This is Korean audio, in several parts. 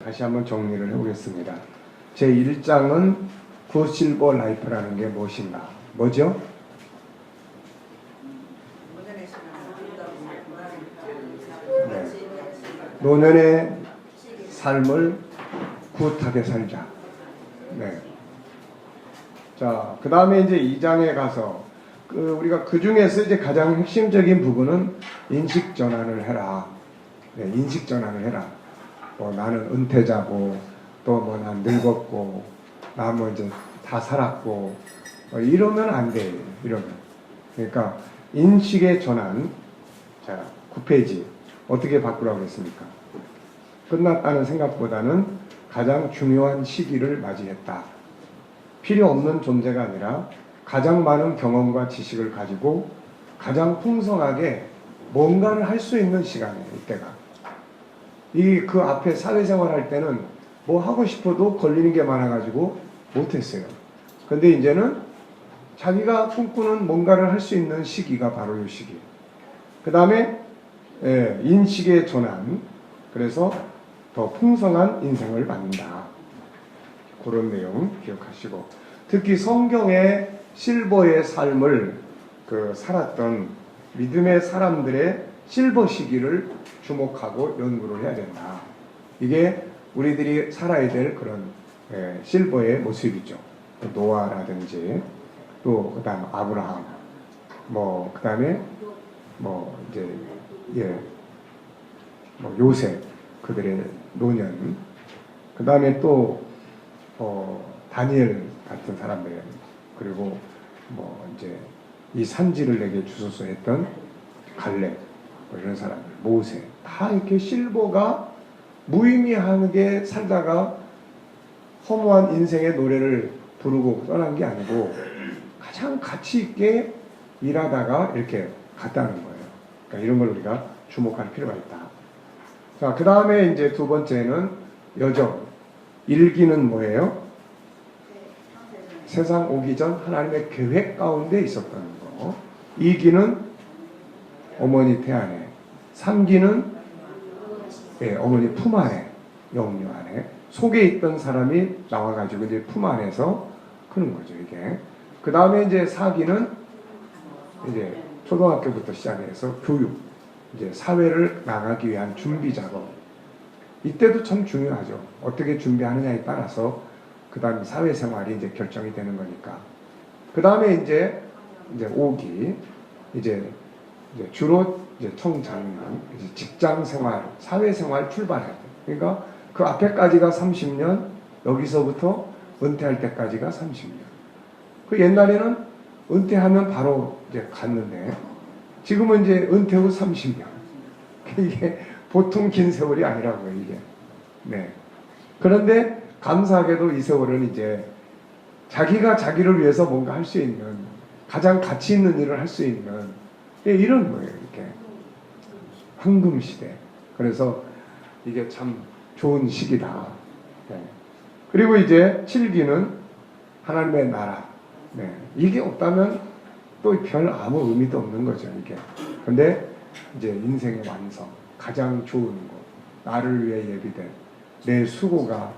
다시 한번 정리를 해보겠습니다. 제 1장은 굿 실버 라이프라는 게 무엇인가? 뭐죠? 네. 노년의 삶을 굿하게 살자. 네. 자, 그 다음에 이제 2장에 가서 우리가 그 중에서 이제 가장 핵심적인 부분은 인식 전환을 해라. 네, 인식 전환을 해라. 뭐 나는 은퇴자고, 또 뭐 난 늙었고, 나 뭐 이제 다 살았고, 이러면 안 돼. 이러면. 그러니까 인식의 전환. 자, 9페이지 어떻게 바꾸라고 했습니까? 끝났다는 생각보다는 가장 중요한 시기를 맞이했다. 필요 없는 존재가 아니라 가장 많은 경험과 지식을 가지고 가장 풍성하게 뭔가를 할 수 있는 시간이에요. 이때가. 그 앞에 사회생활 할 때는 뭐 하고 싶어도 걸리는 게 많아가지고 못했어요. 근데 이제는 자기가 꿈꾸는 뭔가를 할 수 있는 시기가 바로 이 시기. 그 다음에 인식의 전환. 그래서 더 풍성한 인생을 만든다. 그런 내용 기억하시고, 특히 성경의 실버의 삶을 살았던 믿음의 사람들의 실버 시기를 주목하고 연구를 해야 된다. 이게 우리들이 살아야 될 그런 실버의 모습이죠. 노아라든지, 또 그다음 아브라함, 뭐 그다음에 뭐 이제 뭐 요셉, 그들의 노년, 그다음에 또 다니엘 같은 사람들, 그리고 뭐 이제 이 산지를 내게 주소서 했던 갈렙, 뭐 이런 사람들, 모세, 다 이렇게 실버가 무의미하게 살다가 허무한 인생의 노래를 부르고 떠난 게 아니고 가장 가치 있게 일하다가 이렇게 갔다는 거예요. 그러니까 이런 걸 우리가 주목할 필요가 있다. 자, 그 다음에 이제 두 번째는 여정. 일기는 뭐예요? 세상 오기 전 하나님의 계획 가운데 있었던 거. 2기는 어머니 태 안에. 3기는 어머니 품 안에, 영유 안에. 속에 있던 사람이 나와가지고 이제 품 안에서 크는 거죠, 이게. 그 다음에 이제 4기는 이제 초등학교부터 시작해서 교육, 이제 사회를 나가기 위한 준비 작업. 이때도 참 중요하죠. 어떻게 준비하느냐에 따라서 그 다음에 사회생활이 이제 결정이 되는 거니까. 그 다음에 이제 5기, 이제 주로 이제 청장년, 이제 직장생활, 사회생활 출발해야 돼. 그러니까 그 앞에까지가 30년, 여기서부터 은퇴할 때까지가 30년. 그 옛날에는 은퇴하면 바로 이제 갔는데, 지금은 이제 은퇴 후 30년. 이게 보통 긴 세월이 아니라고요, 이게. 네. 그런데 감사하게도 이 세월은 이제 자기가 자기를 위해서 뭔가 할 수 있는, 가장 가치 있는 일을 할 수 있는, 이런 거예요, 이렇게. 황금 시대. 그래서 이게 참 좋은 시기다. 네. 그리고 이제 7기는 하나님의 나라. 네. 이게 없다면 또 별 아무 의미도 없는 거죠, 이게. 근데 이제 인생의 완성, 가장 좋은 곳, 나를 위해 예비된 내 수고가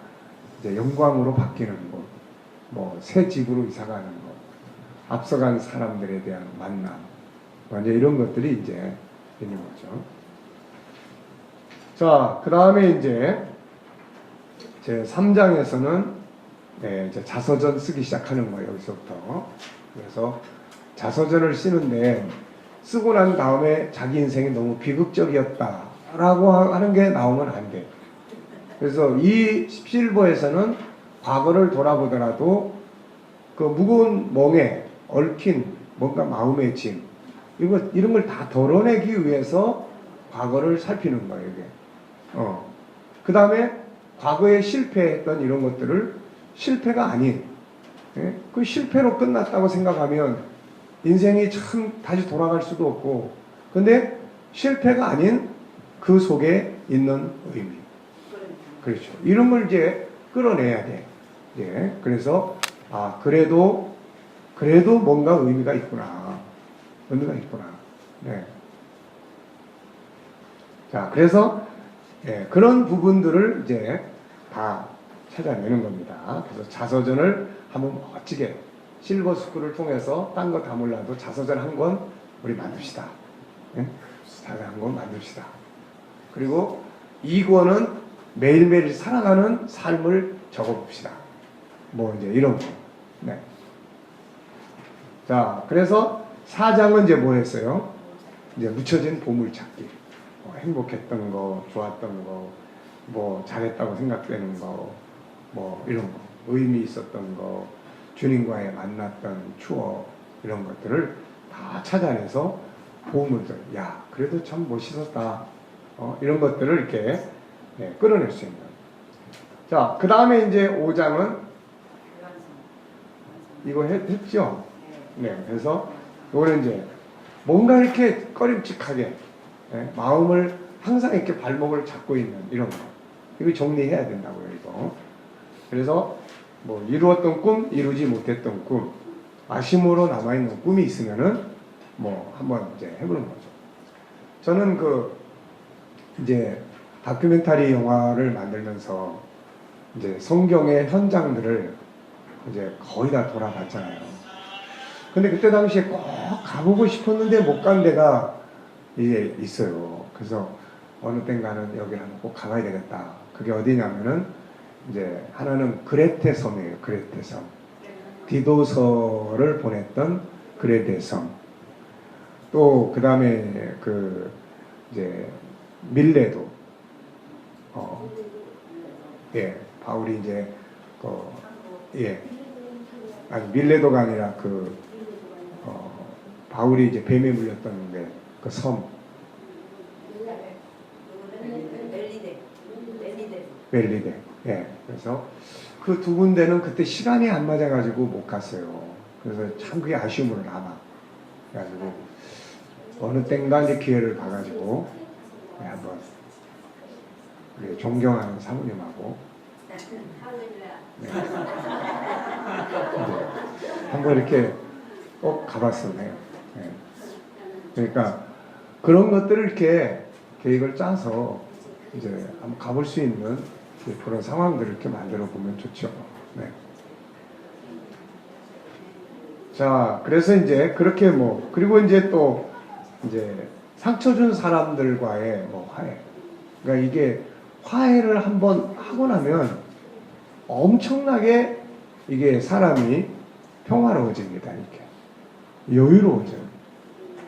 이제 영광으로 바뀌는 곳, 뭐 새 집으로 이사가는 곳, 앞서간 사람들에 대한 만남, 이제 이런 것들이 이제 있는 거죠. 자, 그 다음에 이제 제 3장에서는 이제 자서전 쓰기 시작하는 거예요, 여기서부터. 그래서 자서전을 쓰는데 쓰고 난 다음에 자기 인생이 너무 비극적이었다라고 하는 게 나오면 안 돼. 그래서 이 실버에서는 과거를 돌아보더라도 그 무거운 멍에 얽힌 뭔가 마음의 짐, 이런 걸 다 덜어내기 위해서 과거를 살피는 거예요, 이게. 그 다음에 과거에 실패했던 이런 것들을 실패가 아닌, 그 실패로 끝났다고 생각하면 인생이 참 다시 돌아갈 수도 없고, 근데 실패가 아닌 그 속에 있는 의미. 그렇죠. 이런 걸 이제 끌어내야 돼. 예. 그래서, 그래도 뭔가 의미가 있구나. 의미가 있구나. 네. 자, 그래서, 그런 부분들을 이제 다 찾아내는 겁니다. 그래서 자서전을 한번 멋지게 실버스쿨을 통해서 딴 거 다 몰라도 자서전 한 권 우리 만듭시다. 예? 자서전 한 권 만듭시다. 그리고 2권은 매일매일 살아가는 삶을 적어봅시다. 뭐 이제 이런 거. 네. 자, 그래서 4장은 이제 뭐 했어요? 이제 묻혀진 보물찾기. 뭐 행복했던 거, 좋았던 거, 뭐 잘했다고 생각되는 거, 뭐 이런 거, 의미 있었던 거, 주님과의 만났던 추억, 이런 것들을 다 찾아내서 보물들, 야, 그래도 참 멋있었다. 이런 것들을 이렇게 끌어낼 수 있는. 자, 그 다음에 이제 5장은 이거 했죠? 네, 그래서 이거는 이제 뭔가 이렇게 꺼림칙하게 마음을 항상 이렇게 발목을 잡고 있는 이런 거. 이거 정리해야 된다고요, 이거. 그래서 뭐 이루었던 꿈, 이루지 못했던 꿈, 아쉬움으로 남아있는 꿈이 있으면은 뭐 한번 이제 해보는 거죠. 저는 이제 다큐멘터리 영화를 만들면서 이제 성경의 현장들을 이제 거의 다 돌아봤잖아요. 근데 그때 당시에 꼭 가보고 싶었는데 못 간 데가 이게 있어요. 그래서 어느 땐가는 여기 한번 꼭 가봐야 되겠다. 그게 어디냐면은 이제 하나는 그레테 섬이에요. 그레테 섬. 디도서를 보냈던 그레테 섬. 또 그 다음에 이제 밀레도. 예, 바울이 이제 아니 밀레도가 아니라 바울이 이제 뱀에 물렸던 그 섬. 멜리데. 예. 그래서 그 두 군데는 그때 시간이 안 맞아가지고 못 갔어요. 그래서 참 그게 아쉬움으로 남아. 그래가지고 어느 땐가 이제 기회를 봐가지고 한번 우리 존경하는 사모님하고 한번 이렇게 꼭 가봤었네요. 네. 그러니까 그런 것들을 이렇게 계획을 짜서 이제 한번 가볼 수 있는 그런 상황들을 이렇게 만들어 보면 좋죠. 네. 자, 그래서 이제 그렇게 그리고 이제 또 이제 상처 준 사람들과의 화해. 그러니까 이게 화해를 한번 하고 나면 엄청나게 이게 사람이 평화로워집니다. 이렇게 여유로워져요.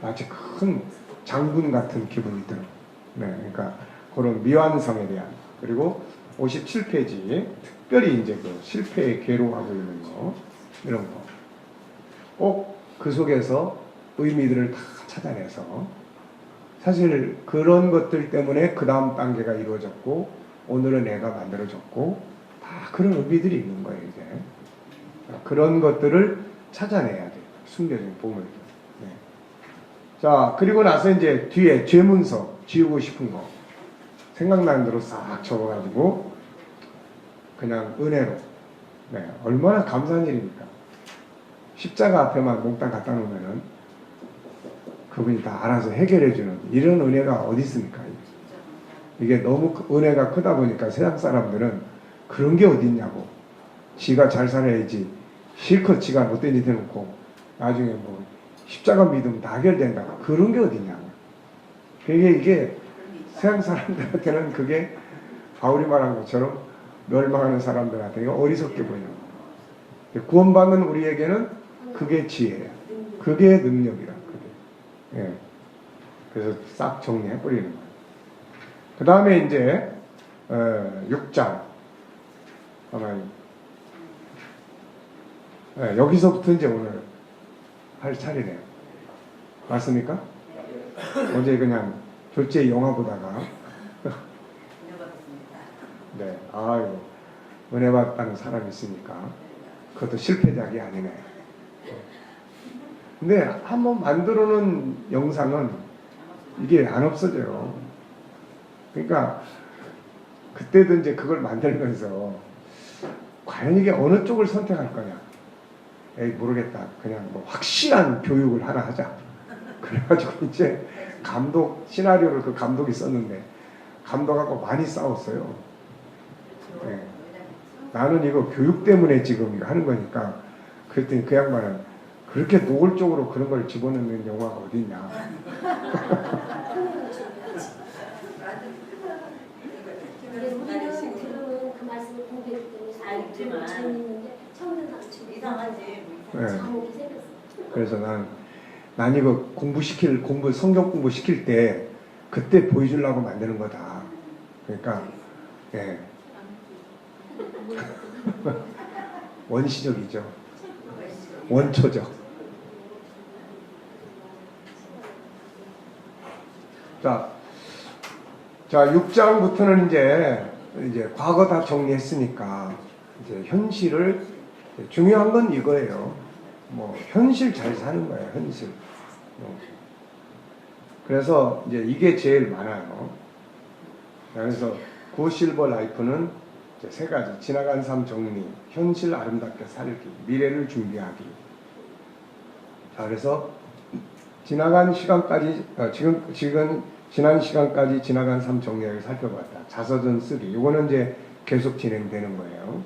마치 큰 장군 같은 기분이 들어요. 네, 그러니까 그런 미완성에 대한. 그리고 57페이지 특별히 이제 실패에 괴로워하고 있는 거 이런 거 꼭 그 속에서 의미들을 다 찾아내서 사실 그런 것들 때문에 그 다음 단계가 이루어졌고 오늘은 내가 만들어졌고 다 그런 의미들이 있는 거예요. 이제 그런 것들을 찾아내야 돼요. 숨겨진 보물들. 네. 자, 그리고 나서 이제 뒤에 죄문서 지우고 싶은 거 생각나는 대로 싹 적어가지고 그냥 은혜로. 네, 얼마나 감사한 일입니까? 십자가 앞에만 몽땅 갖다 놓으면은 그분이 다 알아서 해결해주는 이런 은혜가 어디 있습니까? 이게 너무 은혜가 크다 보니까 세상 사람들은 그런 게 어디 있냐고. 지가 잘 살아야지. 실컷 지가 못된 짓 해놓고 나중에 십자가 믿으면 다 해결된다. 그런 게 어디 있냐고. 이게 세상 사람들한테는 그게 바울이 말한 것처럼 멸망하는 사람들한테 어리석게 보이는 거예요. 구원받는 우리에게는 그게 지혜야. 그게 능력이라. 그게. 예. 그래서 싹 정리해버리는 거예요. 그 다음에 이제 6장 여기서부터 이제 오늘 할 차례네요. 맞습니까? 어제 그냥 졸제 영화 보다가 네, 아이고 은혜 받다는 사람이 있으니까 그것도 실패작이 아니네. 근데 한번 만들어 놓은 영상은 이게 안 없어져요. 그러니까 그때도 이제 그걸 만들면서 과연 이게 어느 쪽을 선택할 거냐. 에이 모르겠다. 그냥 확실한 교육을 하나 하자. 그래가지고 이제 시나리오를 그 감독이 썼는데 감독하고 많이 싸웠어요. 네. 나는 이거 교육 때문에 지금 이거 하는 거니까. 그랬더니 그 양반은 그렇게 노골적으로 그런 걸 집어넣는 영화가 어딨냐. 근데 우리는 들으면 그 말씀을 공부했기 때문에 알지만 재밌는데 처음 듣는 사람 이상하지. 자목이 생겼어. 그래서 난 이거 성경 공부 시킬 때 그때 보여주려고 만드는 거다. 그러니까 예. 원시적이죠. 원초적. 자 6장부터는 이제 과거 다 정리했으니까 이제 현실을 중요한 건 이거예요. 뭐 현실 잘 사는 거예요. 현실. 그래서 이제 이게 제일 많아요. 그래서 구실버 라이프는 이제 세 가지: 지나간 삶 정리, 현실 아름답게 살기, 미래를 준비하기. 자, 그래서 지나간 시간까지 지난 시간까지 지나간 삶 정리를 살펴봤다. 자서전 쓰기. 이거는 이제 계속 진행되는 거예요.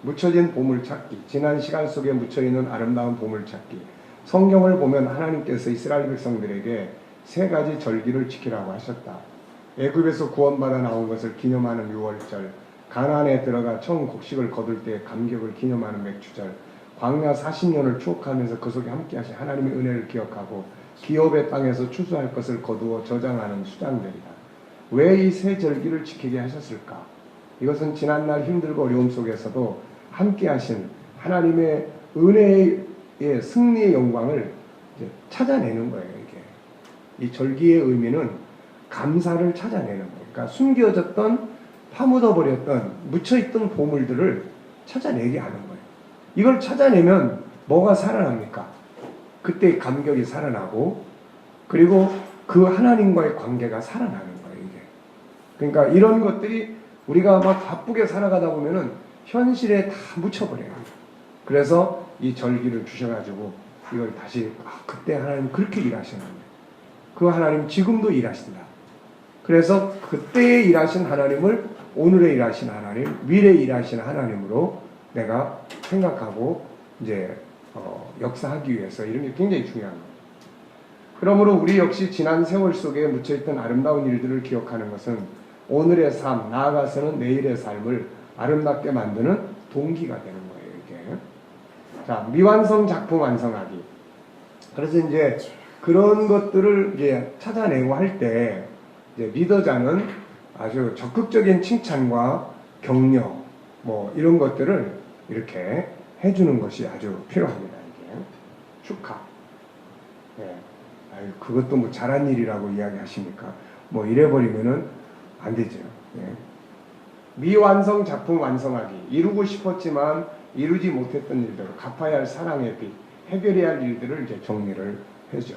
묻혀진 보물 찾기. 지난 시간 속에 묻혀있는 아름다운 보물 찾기. 성경을 보면 하나님께서 이스라엘 백성들에게 세 가지 절기를 지키라고 하셨다. 애굽에서 구원받아 나온 것을 기념하는 유월절, 가나안에 들어가 처음 곡식을 거둘 때 감격을 기념하는 맥주절, 광야 40년을 추억하면서 그 속에 함께 하신 하나님의 은혜를 기억하고 기업의 땅에서 추수할 것을 거두어 저장하는 수장절이다. 왜 이 세 절기를 지키게 하셨을까? 이것은 지난날 힘들고 어려움 속에서도 함께 하신 하나님의 은혜의 승리의 영광을 이제 찾아내는 거예요. 이게 이 절기의 의미는 감사를 찾아내는 거예요. 그러니까 숨겨졌던, 파묻어버렸던, 묻혀있던 보물들을 찾아내게 하는 거예요. 이걸 찾아내면 뭐가 살아납니까? 그때 감격이 살아나고, 그리고 그 하나님과의 관계가 살아나는 거예요. 이게. 그러니까 이런 것들이 우리가 막 바쁘게 살아가다 보면은 현실에 다 묻혀버려요. 그래서 이 절기를 주셔가지고 이걸 다시 그때 하나님 그렇게 일하셨는데 그 하나님 지금도 일하신다. 그래서 그때에 일하신 하나님을 오늘에 일하신 하나님, 미래에 일하신 하나님으로 내가 생각하고 이제 역사하기 위해서 이런 게 굉장히 중요한 거예요. 그러므로 우리 역시 지난 세월 속에 묻혀있던 아름다운 일들을 기억하는 것은 오늘의 삶, 나아가서는 내일의 삶을 아름답게 만드는 동기가 되는 거예요. 이게. 자, 미완성 작품 완성하기. 그래서 이제 그런 것들을 이제 찾아내고 할 때 이제 리더자는 아주 적극적인 칭찬과 격려, 뭐 이런 것들을 이렇게 해주는 것이 아주 필요합니다. 이게 축하. 예. 아유, 그것도 뭐 잘한 일이라고 이야기하십니까? 뭐 이래버리면은 안 되죠. 예. 미완성 작품 완성하기. 이루고 싶었지만 이루지 못했던 일들, 갚아야 할 사랑의 빚, 해결해야 할 일들을 이제 정리를 해죠.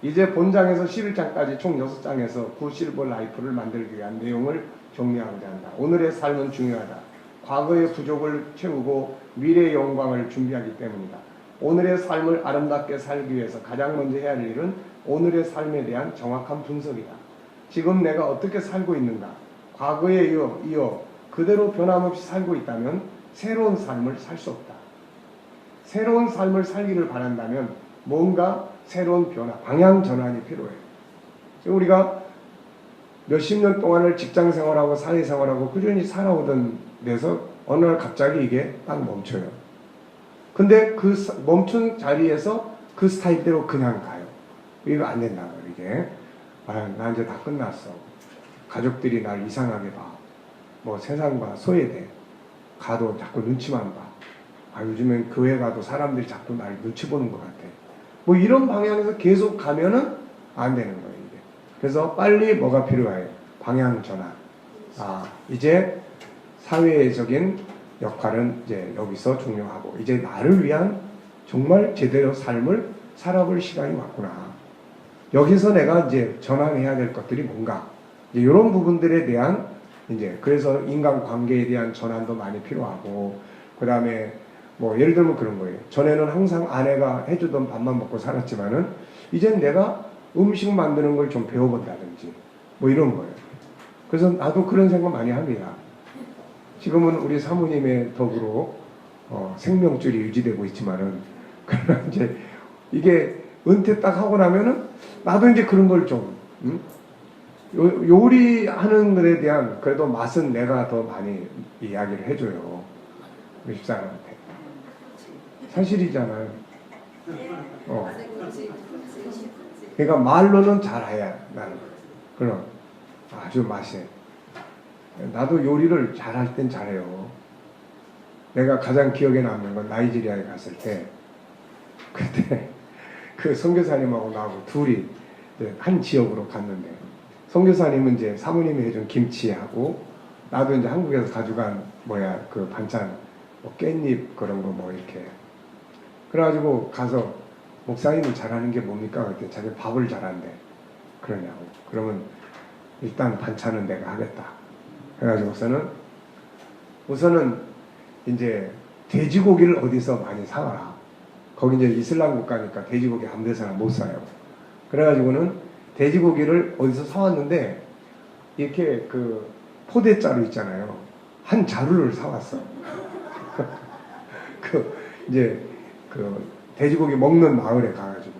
이제 본장에서 11장까지 총 6장에서 구실버 라이프를 만들기 위한 내용을 정리하고자 한다. 오늘의 삶은 중요하다. 과거의 부족을 채우고 미래의 영광을 준비하기 때문이다. 오늘의 삶을 아름답게 살기 위해서 가장 먼저 해야 할 일은 오늘의 삶에 대한 정확한 분석이다. 지금 내가 어떻게 살고 있는가? 과거에 이어 그대로 변함없이 살고 있다면 새로운 삶을 살 수 없다. 새로운 삶을 살기를 바란다면 뭔가 새로운 변화, 방향 전환이 필요해요. 우리가 몇십 년 동안을 직장 생활하고 사회 생활하고 꾸준히 살아오던 데서 어느 날 갑자기 이게 딱 멈춰요. 근데 그 멈춘 자리에서 그 스타일대로 그냥 가요. 이거 안 된다. 이게 나 이제 다 끝났어. 가족들이 날 이상하게 봐. 뭐 세상과 소외돼. 가도 자꾸 눈치만 봐. 요즘엔 교회 가도 사람들이 자꾸 날 눈치 보는 것 같아. 뭐 이런 방향에서 계속 가면은 안 되는 거예요. 이게. 그래서 빨리 뭐가 필요해요? 방향 전환. 이제 사회적인 역할은 이제 여기서 종료하고 이제 나를 위한 정말 제대로 삶을 살아볼 시간이 왔구나. 여기서 내가 이제 전환해야 될 것들이 뭔가 이제 이런 부분들에 대한 이제 그래서 인간 관계에 대한 전환도 많이 필요하고 그 다음에 뭐 예를 들면 그런 거예요. 전에는 항상 아내가 해주던 밥만 먹고 살았지만은 이젠 내가 음식 만드는 걸 좀 배워본다든지 뭐 이런 거예요. 그래서 나도 그런 생각 많이 합니다. 지금은 우리 사모님의 덕으로 생명줄이 유지되고 있지만은 그러나 이제 이게 은퇴 딱 하고 나면은 나도 이제 그런 걸 좀 요리하는 것에 대한 그래도 맛은 내가 더 많이 이야기를 해줘요. 우리 집사람한테. 사실이잖아요. 그러니까 말로는 잘해야 나는 그럼 아주 맛이. 나도 요리를 잘할 땐 잘해요. 내가 가장 기억에 남는 건 나이지리아에 갔을 때 그때 그 선교사님하고 나하고 둘이 한 지역으로 갔는데 선교사님은 이제 사모님이 해준 김치하고 나도 이제 한국에서 가져간 그 반찬 뭐 깻잎 그런 거 뭐 이렇게 그래가지고 가서 목사님은 잘하는 게 뭡니까? 그때 자기 밥을 잘한대. 그러냐고. 그러면 일단 반찬은 내가 하겠다. 그래가지고서는 우선은 이제 돼지고기를 어디서 많이 사와라. 거기 이제 이슬람 국가니까 돼지고기 아무 데서나 못 사요. 그래가지고는 돼지고기를 어디서 사왔는데 이렇게 그 포대자루 있잖아요. 한 자루를 사왔어. 이제 돼지고기 먹는 마을에 가가지고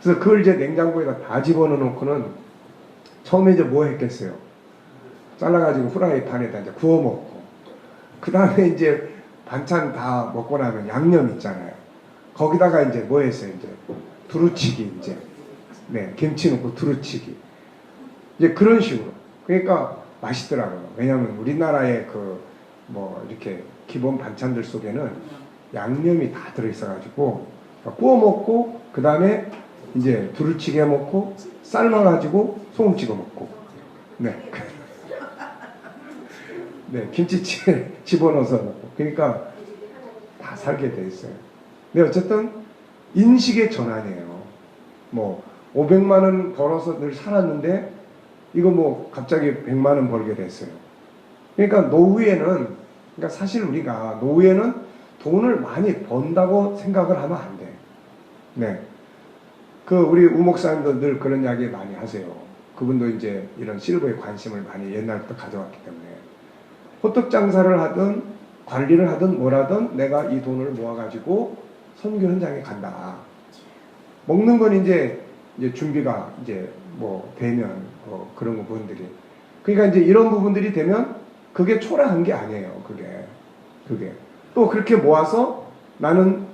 그래서 그걸 이제 냉장고에다 다 집어넣어 놓고는 처음에 이제 뭐 했겠어요? 잘라가지고 후라이팬에다 이제 구워 먹고 그 다음에 이제 반찬 다 먹고 나면 양념 있잖아요. 거기다가 이제 뭐 했어요? 이제 두루치기 이제 김치 넣고 두루치기 이제 그런 식으로 그러니까 맛있더라고요. 왜냐하면 우리나라의 뭐 이렇게 기본 반찬들 속에는 양념이 다 들어있어가지고 구워 먹고 그 다음에 이제 두루치기 해 먹고 삶아가지고 소금 찍어 먹고 김치찌개 집어넣어서 먹고 그러니까 다 살게 돼 있어요. 근데 어쨌든 인식의 전환이에요. 뭐 500만 원 벌어서 늘 살았는데 이거 뭐 갑자기 100만 원 벌게 됐어요. 그러니까 노후에는 그러니까 사실 우리가 노후에는 돈을 많이 번다고 생각을 하면 안 돼. 우리 우목사님도 늘 그런 이야기 많이 하세요. 그분도 이제 이런 실버에 관심을 많이 옛날부터 가져왔기 때문에 호떡 장사를 하든 관리를 하든 뭐라든 내가 이 돈을 모아가지고 선교 현장에 간다. 먹는 건 이제 준비가 이제 뭐 되면 그런 부분들이 그러니까 이제 이런 부분들이 되면 그게 초라한 게 아니에요. 그게 또 그렇게 모아서 나는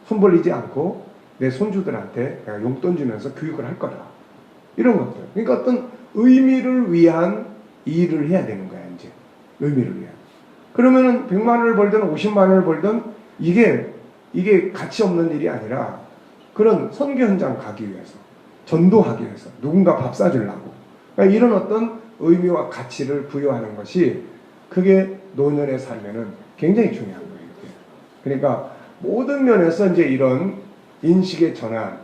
손 벌리지 않고 내 손주들한테 내가 용돈 주면서 교육을 할 거다. 이런 것들. 그러니까 어떤 의미를 위한 일을 해야 되는 거야, 이제. 의미를 위한. 그러면은 100만 원을 벌든 50만 원을 벌든 이게 가치 없는 일이 아니라 그런 선교 현장 가기 위해서, 전도하기 위해서, 누군가 밥 사주려고. 그러니까 이런 어떤 의미와 가치를 부여하는 것이 그게 노년의 삶에는 굉장히 중요한 거예요. 그러니까 모든 면에서 이제 이런 인식의 전환,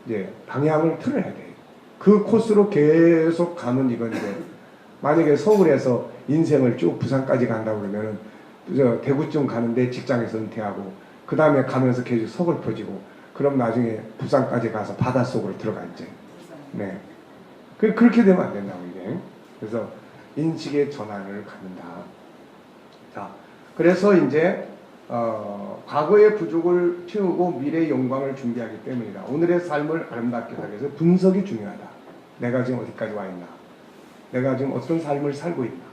이제 방향을 틀어야 돼요. 그 코스로 계속 가면 이건 이제 만약에 서울에서 인생을 쭉 부산까지 간다고 그러면은 대구쯤 가는데 직장에서 은퇴하고 그 다음에 가면서 계속 서글퍼지고 그럼 나중에 부산까지 가서 바닷속으로 들어가 이제. 그렇게 되면 안 된다고 이게. 그래서 인식의 전환을 갖는다. 자, 그래서 이제 과거의 부족을 채우고 미래의 영광을 준비하기 때문이다. 오늘의 삶을 아름답게 하기 위해서 분석이 중요하다. 내가 지금 어디까지 와 있나? 내가 지금 어떤 삶을 살고 있나?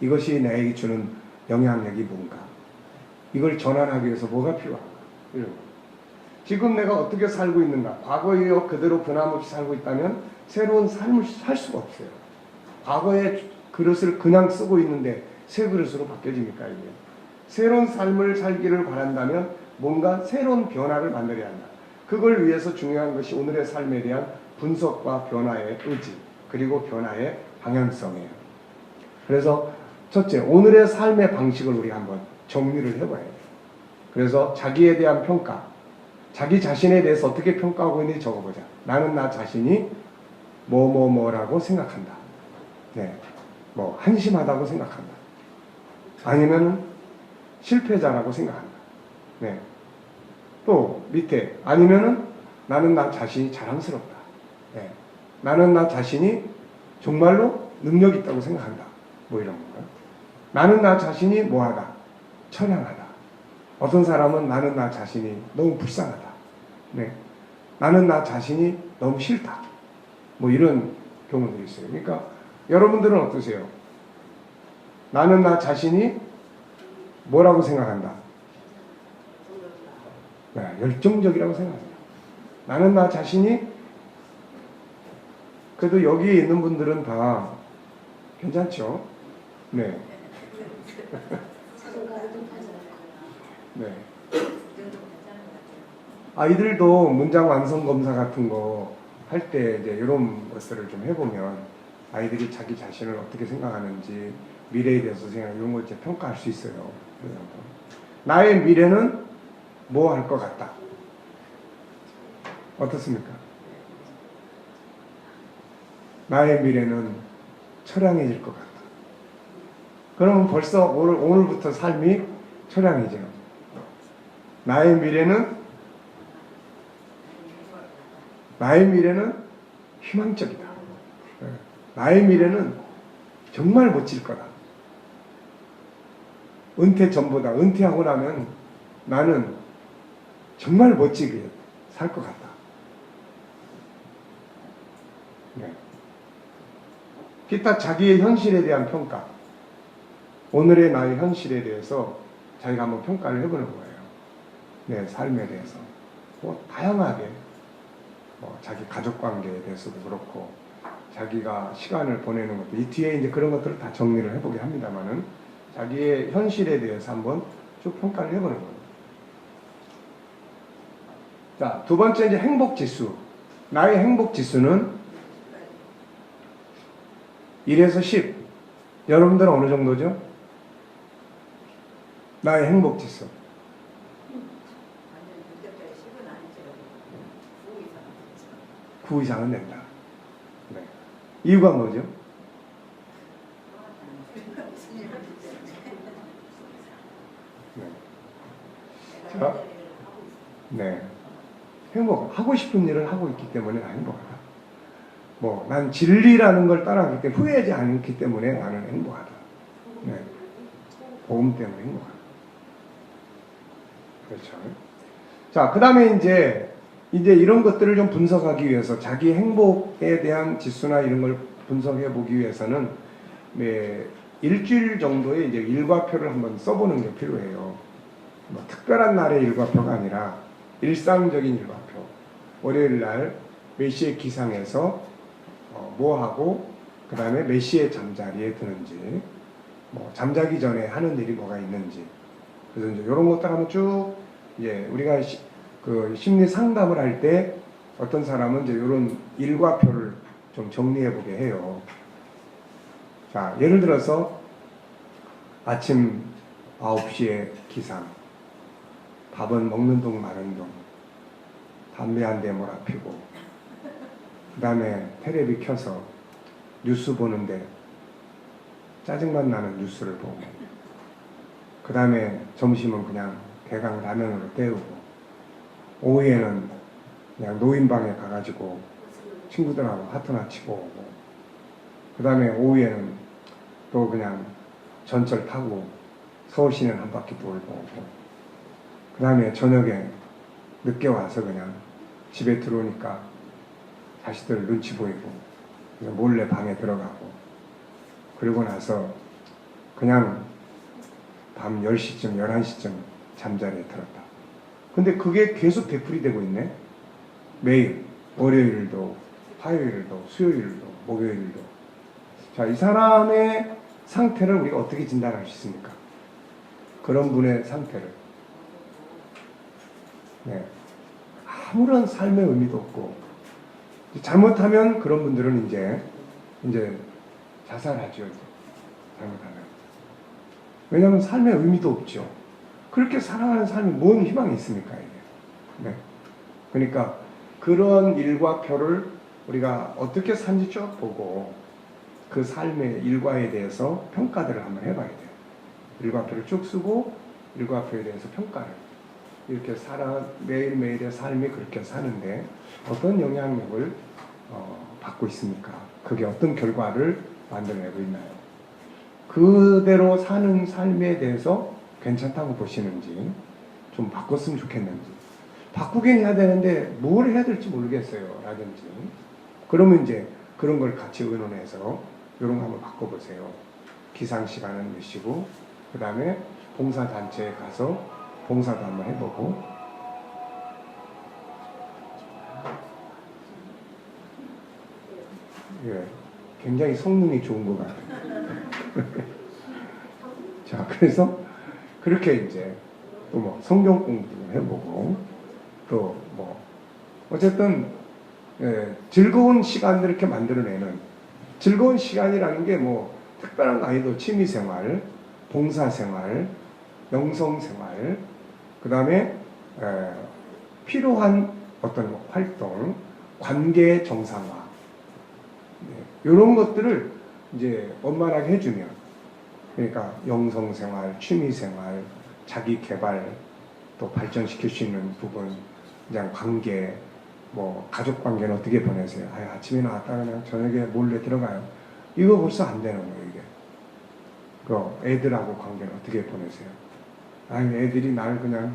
이것이 나에게 주는 영향력이 뭔가? 이걸 전환하기 위해서 뭐가 필요한가? 이런 거. 지금 내가 어떻게 살고 있는가? 과거에 그대로 변함없이 살고 있다면 새로운 삶을 살 수가 없어요. 과거의 그릇을 그냥 쓰고 있는데 새 그릇으로 바뀌어집니까? 이게? 새로운 삶을 살기를 바란다면 뭔가 새로운 변화를 만들어야 한다. 그걸 위해서 중요한 것이 오늘의 삶에 대한 분석과 변화의 의지 그리고 변화의 방향성이에요. 그래서 첫째, 오늘의 삶의 방식을 우리 한번 정리를 해봐야 돼요. 그래서 자기에 대한 평가, 자기 자신에 대해서 어떻게 평가하고 있는지 적어보자. 나는 나 자신이 뭐라고 생각한다. 뭐 한심하다고 생각한다. 아니면 실패자라고 생각한다. 또 밑에 아니면은 나는 나 자신이 자랑스럽다. 나는 나 자신이 정말로 능력 있다고 생각한다. 뭐 이런 건가? 나는 나 자신이 뭐하다? 처량하다. 어떤 사람은 나는 나 자신이 너무 불쌍하다. 네. 나는 나 자신이 너무 싫다. 뭐 이런 경우도 있어요. 그러니까 여러분들은 어떠세요? 나는 나 자신이 뭐라고 생각한다? 네, 열정적이라고 생각합니다. 나는 나 자신이 그래도 여기에 있는 분들은 다 괜찮죠? 네. 네. 아이들도 문장 완성 검사 같은 거 할 때 이제 이런 것들을 좀 해보면 아이들이 자기 자신을 어떻게 생각하는지 미래에 대해서 생각 이런 걸 이제 평가할 수 있어요. 나의 미래는 뭐 할 것 같다. 어떻습니까? 나의 미래는 처량해질 것 같다. 그러면 벌써 오늘부터 삶이 처량해져요. 나의 미래는 희망적이다. 나의 미래는 정말 멋질 거다. 은퇴 전보다 은퇴하고 나면 나는 정말 멋지게 살 것 같다. 네. 기타 자기의 현실에 대한 평가. 오늘의 나의 현실에 대해서 자기가 한번 평가를 해보는 거예요. 내 삶에 대해서. 뭐 다양하게 자기 가족 관계에 대해서도 그렇고 자기가 시간을 보내는 것도 이 뒤에 이제 그런 것들을 다 정리를 해보게 합니다만은 자기의 현실에 대해서 한번 쭉 평가를 해보는 겁니다. 자, 두 번째 이제 행복 지수. 나의 행복 지수는 1에서 10. 여러분들은 어느 정도죠? 나의 행복 지수. 9 이상은 된다. 네. 이유가 뭐죠? 네. 자, 네. 하고 싶은 일을 하고 있기 때문에 나는 행복하다. 난 진리라는 걸 따라가기 때문에 후회하지 않기 때문에 나는 행복하다. 네. 복음 때문에 행복하다. 그렇죠. 자, 그 다음에 이제 이런 것들을 좀 분석하기 위해서 자기 행복에 대한 지수나 이런 걸 분석해 보기 위해서는 일주일 정도의 이제 일과표를 한번 써보는 게 필요해요. 특별한 날의 일과표가 아니라 일상적인 일과표. 월요일 날 몇 시에 기상해서 뭐 하고 그 다음에 몇 시에 잠자리에 드는지, 잠자기 전에 하는 일이 뭐가 있는지. 그래서 이제 이런 것들 한번 쭉 이제 우리가 그 심리 상담을 할 때 어떤 사람은 이제 이런 일과표를 좀 정리해 보게 해요. 자, 예를 들어서 아침 9시에 기상, 밥은 먹는 동 마는 동, 담배 한 대 몰아피고, 그 다음에 테레비 켜서 뉴스 보는데 짜증만 나는 뉴스를 보고, 그 다음에 점심은 그냥 대강 라면으로 때우고, 오후에는 그냥 노인방에 가가지고 친구들하고 하트나 치고 오고, 그 다음에 오후에는 또 그냥 전철 타고 서울시는 한 바퀴 돌고 오고, 그 다음에 저녁에 늦게 와서 그냥 집에 들어오니까 자식들 눈치 보이고 몰래 방에 들어가고, 그리고 나서 그냥 밤 10시쯤 11시쯤 잠자리에 들었다. 근데 그게 계속 되풀이되고 있네. 매일 월요일도 화요일도 수요일도 목요일도. 자, 이 사람의 상태를 우리가 어떻게 진단할 수 있습니까? 그런 분의 상태를. 네. 아무런 삶의 의미도 없고, 잘못하면 그런 분들은 이제 자살하죠. 잘못하면. 왜냐하면 삶의 의미도 없죠. 그렇게 살아가는 삶이 뭔 희망이 있습니까, 이게. 네. 그러니까 그런 일과표를 우리가 어떻게 사는지 쭉 보고 그 삶의 일과에 대해서 평가들을 한번 해봐야 돼요. 일과표를 쭉 쓰고 일과표에 대해서 평가를. 이렇게 매일매일의 삶이 그렇게 사는데 어떤 영향력을 받고 있습니까? 그게 어떤 결과를 만들어내고 있나요? 그대로 사는 삶에 대해서 괜찮다고 보시는지, 좀 바꿨으면 좋겠는지, 바꾸긴 해야 되는데 뭘 해야 될지 모르겠어요 라든지, 그러면 이제 그런 걸 같이 의논해서 이런 거 한번 바꿔보세요. 기상 시간은 몇 시고, 그 다음에 봉사단체에 가서 봉사도 한번 해보고. 예, 굉장히 성능이 좋은 것 같아요. 자, 그래서 그렇게 이제 또 뭐 성경 공부도 해보고, 또 뭐 어쨌든 즐거운 시간들 이렇게 만들어내는, 즐거운 시간이라는 게 뭐 특별한 거 아니도 취미생활, 봉사생활, 영성생활, 그 다음에 필요한 어떤 활동, 관계 정상화, 이런 것들을 이제 원만하게 해주면, 그러니까 영성생활, 취미생활, 자기개발, 또 발전시킬 수 있는 부분, 그냥 관계, 뭐 가족관계는 어떻게 보내세요? 아침에 나왔다 그냥 저녁에 몰래 들어가요. 이거 벌써 안 되는 거예요, 이게. 그 애들하고 관계는 어떻게 보내세요? 애들이 나를 그냥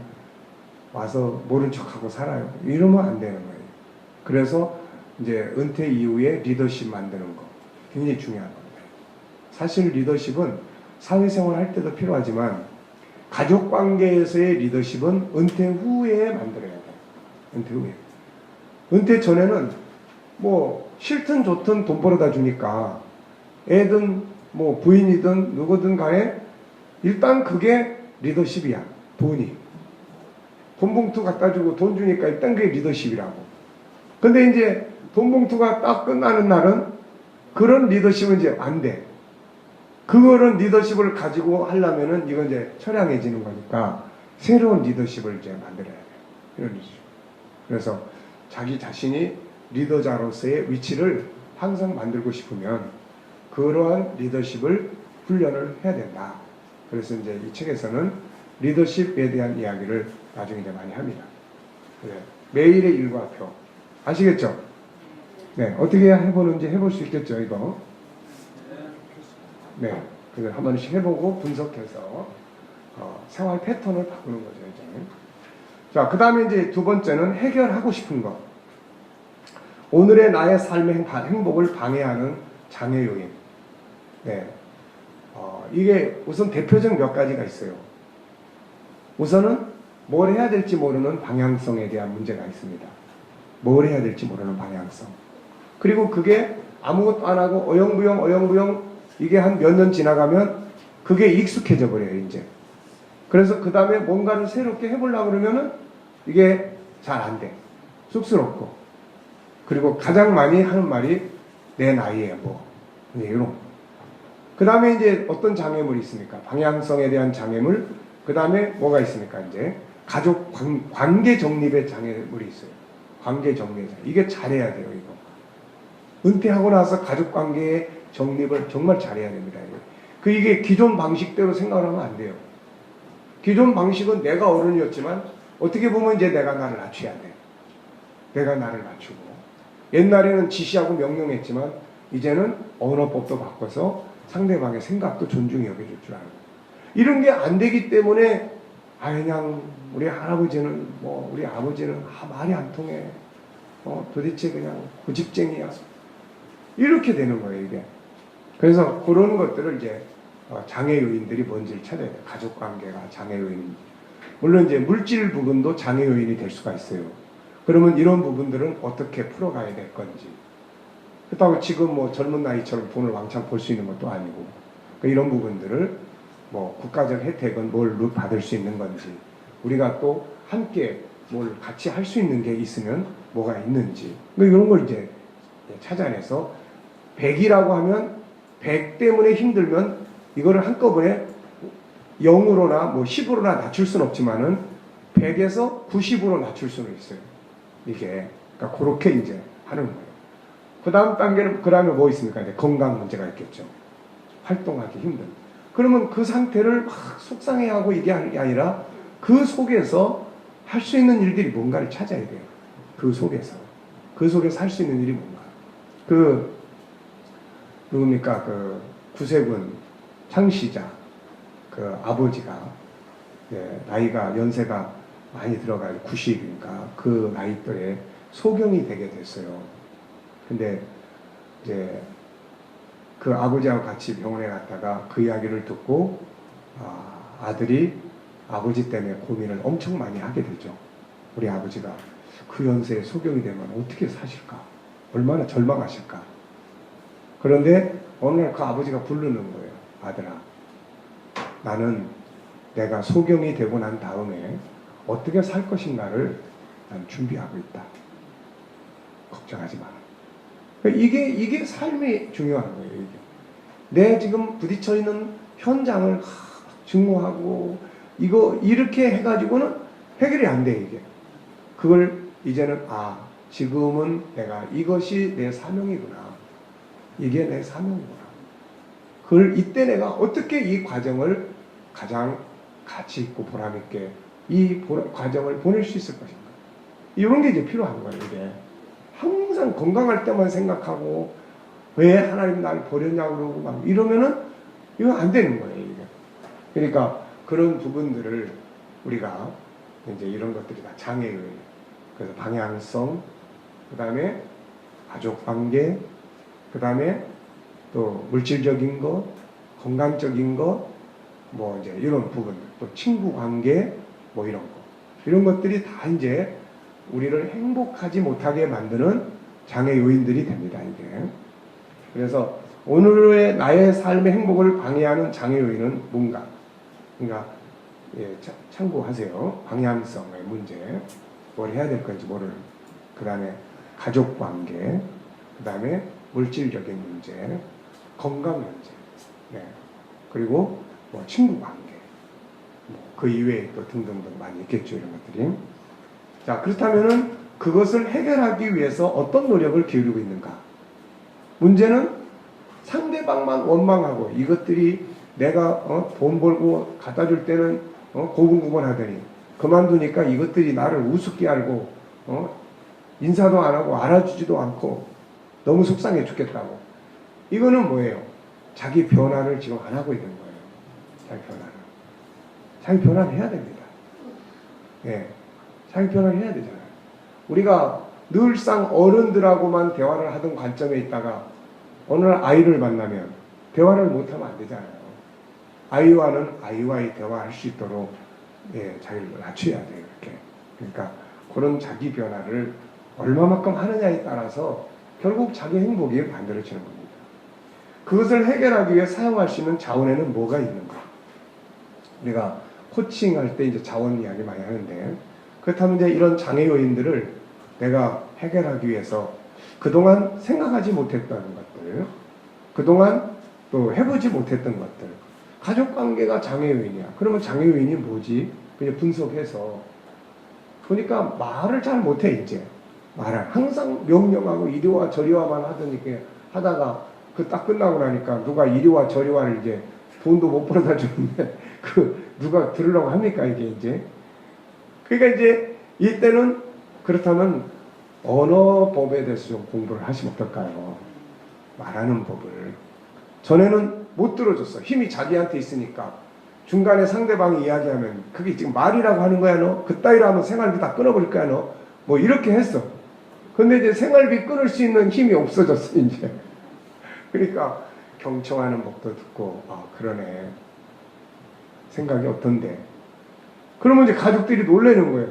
와서 모른 척하고 살아요. 이러면 안 되는 거예요. 그래서 이제 은퇴 이후에 리더십 만드는 거 굉장히 중요한 겁니다. 사실 리더십은 사회생활 할 때도 필요하지만 가족관계에서의 리더십은 은퇴 후에 만들어야 돼요. 은퇴 후에. 은퇴 전에는 뭐 싫든 좋든 돈 벌어다 주니까 애든 뭐 부인이든 누구든 간에 일단 그게 리더십이야. 돈이. 돈 봉투 갖다 주고 돈 주니까 일단 그게 리더십이라고. 근데 이제 돈 봉투가 딱 끝나는 날은 그런 리더십은 이제 안 돼. 그거는 리더십을 가지고 하려면은 이건 이제 처량해지는 거니까 새로운 리더십을 이제 만들어야 돼요. 이런 리더십. 그래서 자기 자신이 리더자로서의 위치를 항상 만들고 싶으면 그러한 리더십을 훈련을 해야 된다. 그래서 이제 이 책에서는 리더십에 대한 이야기를 나중에 이제 많이 합니다. 그래. 매일의 일과표. 아시겠죠? 네. 어떻게 해보는지 해볼 수 있겠죠, 이거? 네. 그래서 한 번씩 해보고 분석해서 생활 패턴을 바꾸는 거죠, 이제. 자, 그 다음에 이제 두 번째는 해결하고 싶은 것. 오늘의 나의 삶의 행복을 방해하는 장애 요인. 네. 이게 우선 대표적 몇 가지가 있어요. 우선은 뭘 해야 될지 모르는 방향성에 대한 문제가 있습니다. 뭘 해야 될지 모르는 방향성. 그리고 그게 아무것도 안 하고 어영부영 이게 한 몇 년 지나가면 그게 익숙해져 버려요, 이제. 그래서 그 다음에 뭔가를 새롭게 해보려고 그러면은 이게 잘 안 돼. 쑥스럽고. 그리고 가장 많이 하는 말이 내 나이에 뭐. 이런. 그 다음에 이제 어떤 장애물이 있습니까? 방향성에 대한 장애물. 그 다음에 뭐가 있습니까? 이제 가족 관계 정립의 장애물이 있어요. 관계 정립. 이게 잘해야 돼요, 이거. 은퇴하고 나서 가족 관계의 정립을 정말 잘해야 됩니다. 이게 기존 방식대로 생각을 하면 안 돼요. 기존 방식은 내가 어른이었지만 어떻게 보면 이제 내가 나를 낮춰야 돼. 내가 나를 낮추고. 옛날에는 지시하고 명령했지만 이제는 언어법도 바꿔서 상대방의 생각도 존중히 여겨줄 줄 알고. 이런 게 안 되기 때문에 그냥 우리 할아버지는 뭐 우리 아버지는 말이 안 통해. 도대체 그냥 고집쟁이야. 이렇게 되는 거예요, 이게. 그래서 그런 것들을 이제 장애 요인들이 뭔지를 찾아야 돼요. 가족 관계가 장애 요인. 물론 이제 물질 부분도 장애 요인이 될 수가 있어요. 그러면 이런 부분들은 어떻게 풀어가야 될 건지. 그렇다고 지금 뭐 젊은 나이처럼 돈을 왕창 벌 수 있는 것도 아니고. 그러니까 이런 부분들을 뭐 국가적 혜택은 뭘 받을 수 있는 건지. 우리가 또 함께 뭘 같이 할 수 있는 게 있으면 뭐가 있는지. 그러니까 이런 걸 이제 찾아내서 100이라고 하면 100 때문에 힘들면 이거를 한꺼번에 0으로나 뭐 10으로나 낮출 수는 없지만은 100에서 90으로 낮출 수는 있어요. 이게. 그러니까 그렇게 이제 하는 거예요. 그 다음 단계는, 그 다음에 뭐 있습니까? 이제 건강 문제가 있겠죠. 활동하기 힘든. 그러면 그 상태를 막 속상해하고 이게 하는 게 아니라 그 속에서 할 수 있는 일들이 뭔가를 찾아야 돼요. 그 속에서. 그 속에서 할 수 있는 일이 뭔가. 누굽니까? 구세군, 창시자 그 아버지가 나이가 연세가 많이 들어가요. 90이니까 그 나이 또래 소경이 되게 됐어요. 근데 이제 그 아버지하고 같이 병원에 갔다가 그 이야기를 듣고 아들이 아버지 때문에 고민을 엄청 많이 하게 되죠. 우리 아버지가 그 연세에 소경이 되면 어떻게 사실까? 얼마나 절망하실까? 그런데 어느 날 그 아버지가 부르는 거예요. 아들아, 나는 내가 소경이 되고 난 다음에 어떻게 살 것인가를 난 준비하고 있다. 걱정하지 마라. 이게 삶이 중요한 거예요. 이게. 내 지금 부딪혀 있는 현장을 증오하고 이렇게 해가지고는 해결이 안 돼. 이게 그걸 이제는 지금은 내가 이것이 내 사명이구나. 이게 내 사명이구나. 그걸 이때 내가 어떻게 이 과정을 가장 가치 있고 보람 있게 이 과정을 보낼 수 있을 것인가. 이런 게 이제 필요한 거예요. 이게 항상 건강할 때만 생각하고 왜 하나님 나를 버렸냐고 그러고 막 이러면은 이거 안 되는 거예요. 이게. 그러니까 그런 부분들을 우리가 이제 이런 것들이 다 장애의 그래서 방향성, 그 다음에 가족관계, 그 다음에 또 물질적인 것, 건강적인 것, 뭐 이제 이런 부분들, 또 친구관계, 뭐 이런 거, 이런 것들이 다 이제 우리를 행복하지 못하게 만드는 장애 요인들이 됩니다. 이게. 그래서 오늘의 나의 삶의 행복을 방해하는 장애 요인은 뭔가? 그러니까 참고하세요. 방향성의 문제, 뭘 해야 될 건지 모르는. 그 다음에 가족관계, 그 다음에 물질적인 문제, 건강 문제, 그리고 뭐 친구관계, 그 이외에 또 등등등 많이 있겠죠. 이런 것들이. 자, 그렇다면은 그것을 해결하기 위해서 어떤 노력을 기울이고 있는가? 문제는 상대방만 원망하고 이것들이 내가 돈 벌고 갖다 줄 때는 고분고분하더니 그만두니까 이것들이 나를 우습게 알고 인사도 안 하고 알아주지도 않고 너무 속상해 죽겠다고. 이거는 뭐예요? 자기 변화를 지금 안 하고 있는 거예요. 자기 변화를 해야 됩니다. 자기 변화를 해야 되잖아요. 우리가 늘상 어른들하고만 대화를 하던 관점에 있다가 어느 날 아이를 만나면 대화를 못하면 안 되잖아요. 아이와는 아이와의 대화할 수 있도록 자기를 낮춰야 돼요. 이렇게. 그러니까 그런 자기 변화를 얼마만큼 하느냐에 따라서 결국 자기 행복이 만들어지는 겁니다. 그것을 해결하기 위해 사용할 수 있는 자원에는 뭐가 있는가? 우리가 코칭할 때 이제 자원 이야기 많이 하는데, 그렇다면 이제 이런 장애 요인들을 내가 해결하기 위해서 그동안 생각하지 못했던 것들, 그동안 또 해보지 못했던 것들, 가족 관계가 장애 요인이야. 그러면 장애 요인이 뭐지? 그냥 분석해서 보니까 말을 잘 못해. 이제 말을 항상 명령하고 이리와 저리와만 하다가 그 딱 끝나고 나니까 누가 이리와 저리와를 이제 돈도 못 벌어다 주는데 누가 들으려고 합니까? 이게 이제. 그러니까 이제 이때는 그렇다면 언어법에 대해서 좀 공부를 하시면 어떨까요? 말하는 법을. 전에는 못 들어줬어. 힘이 자기한테 있으니까. 중간에 상대방이 이야기하면 그게 지금 말이라고 하는 거야 너? 그따위로 하면 생활비 다 끊어버릴 거야 너? 뭐 이렇게 했어. 근데 이제 생활비 끊을 수 있는 힘이 없어졌어 이제. 그러니까 경청하는 법도 듣고 그러네. 생각이 어떤데? 그러면 이제 가족들이 놀라는 거예요.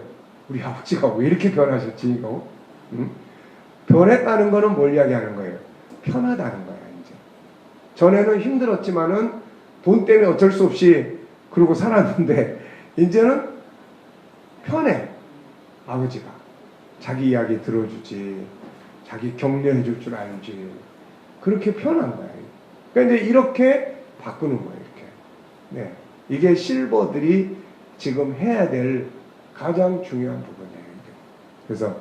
우리 아버지가 왜 이렇게 변하셨지 이거? 응? 변했다는 거는 뭘 이야기하는 거예요? 편하다는 거야 이제. 전에는 힘들었지만은 돈 때문에 어쩔 수 없이 그러고 살았는데 이제는 편해. 아버지가 자기 이야기 들어주지, 자기 격려해 줄 줄 알지. 그렇게 편한 거야. 그러니까 이제 이렇게 바꾸는 거예요. 이렇게. 이게 실버들이 지금 해야 될 가장 중요한 부분이에요. 그래서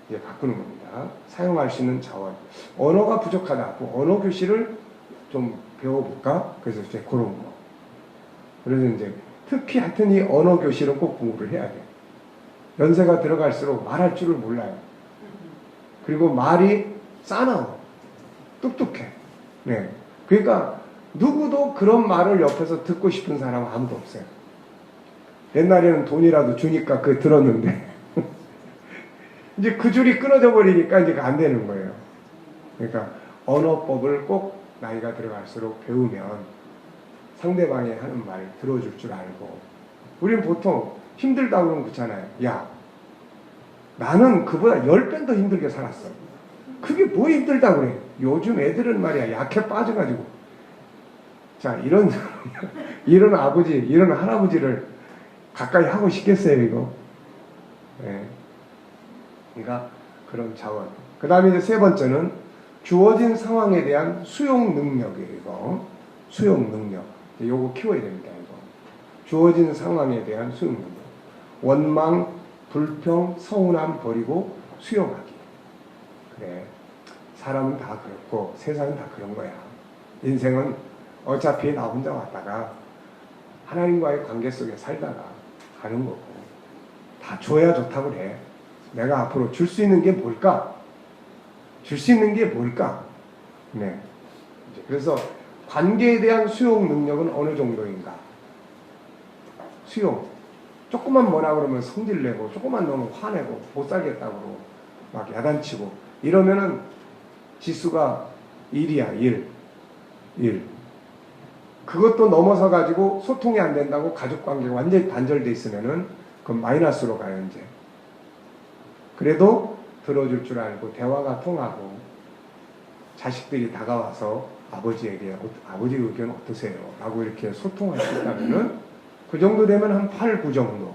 이제 바꾸는 겁니다. 사용할 수 있는 자원. 언어가 부족하다. 언어 교실을 좀 배워볼까? 그래서 이제 그런 거. 그래서 이제 특히 하여튼 이 언어 교실은 꼭 공부를 해야 돼요. 연세가 들어갈수록 말할 줄을 몰라요. 그리고 말이 싸나워. 똑똑해. 그러니까 누구도 그런 말을 옆에서 듣고 싶은 사람 아무도 없어요. 옛날에는 돈이라도 주니까 그 들었는데 이제 그 줄이 끊어져 버리니까 이제 안 되는 거예요. 그러니까 언어법을 꼭 나이가 들어갈수록 배우면 상대방이 하는 말 들어줄 줄 알고, 우리는 보통 힘들다고 그러면 그렇잖아요. 야, 나는 그보다 10배 더 힘들게 살았어. 그게 뭐 힘들다고 그래. 요즘 애들은 말이야 약해 빠져가지고. 자, 이런 아버지, 이런 할아버지를 가까이 하고 싶겠어요, 이거? 네. 그러니까 그런 자원. 그 다음에 이제 세 번째는 주어진 상황에 대한 수용 능력이에요, 이거. 수용 능력. 요거 키워야 됩니다, 이거. 주어진 상황에 대한 수용 능력. 원망, 불평, 서운함 버리고 수용하기. 그래. 사람은 다 그렇고 세상은 다 그런 거야. 인생은 어차피 나 혼자 왔다가 하나님과의 관계 속에 살다가 가는 거고, 다 줘야 좋다고 그래. 내가 앞으로 줄 수 있는 게 뭘까? 줄 수 있는 게 뭘까? 네. 그래서 관계에 대한 수용 능력은 어느 정도인가? 수용. 조금만 뭐라 그러면 성질내고, 조금만 너무 화내고, 못 살겠다고 막 야단치고, 이러면은 지수가 1이야, 1. 그것도 넘어서 가지고 소통이 안 된다고 가족 관계가 완전히 단절돼 있으면은 그건 마이너스로 가요, 이제. 그래도 들어줄 줄 알고 대화가 통하고 자식들이 다가와서 아버지에게 아버지 의견 어떠세요? 라고 이렇게 소통할 수 있다면은 그 정도 되면 한 8, 9 정도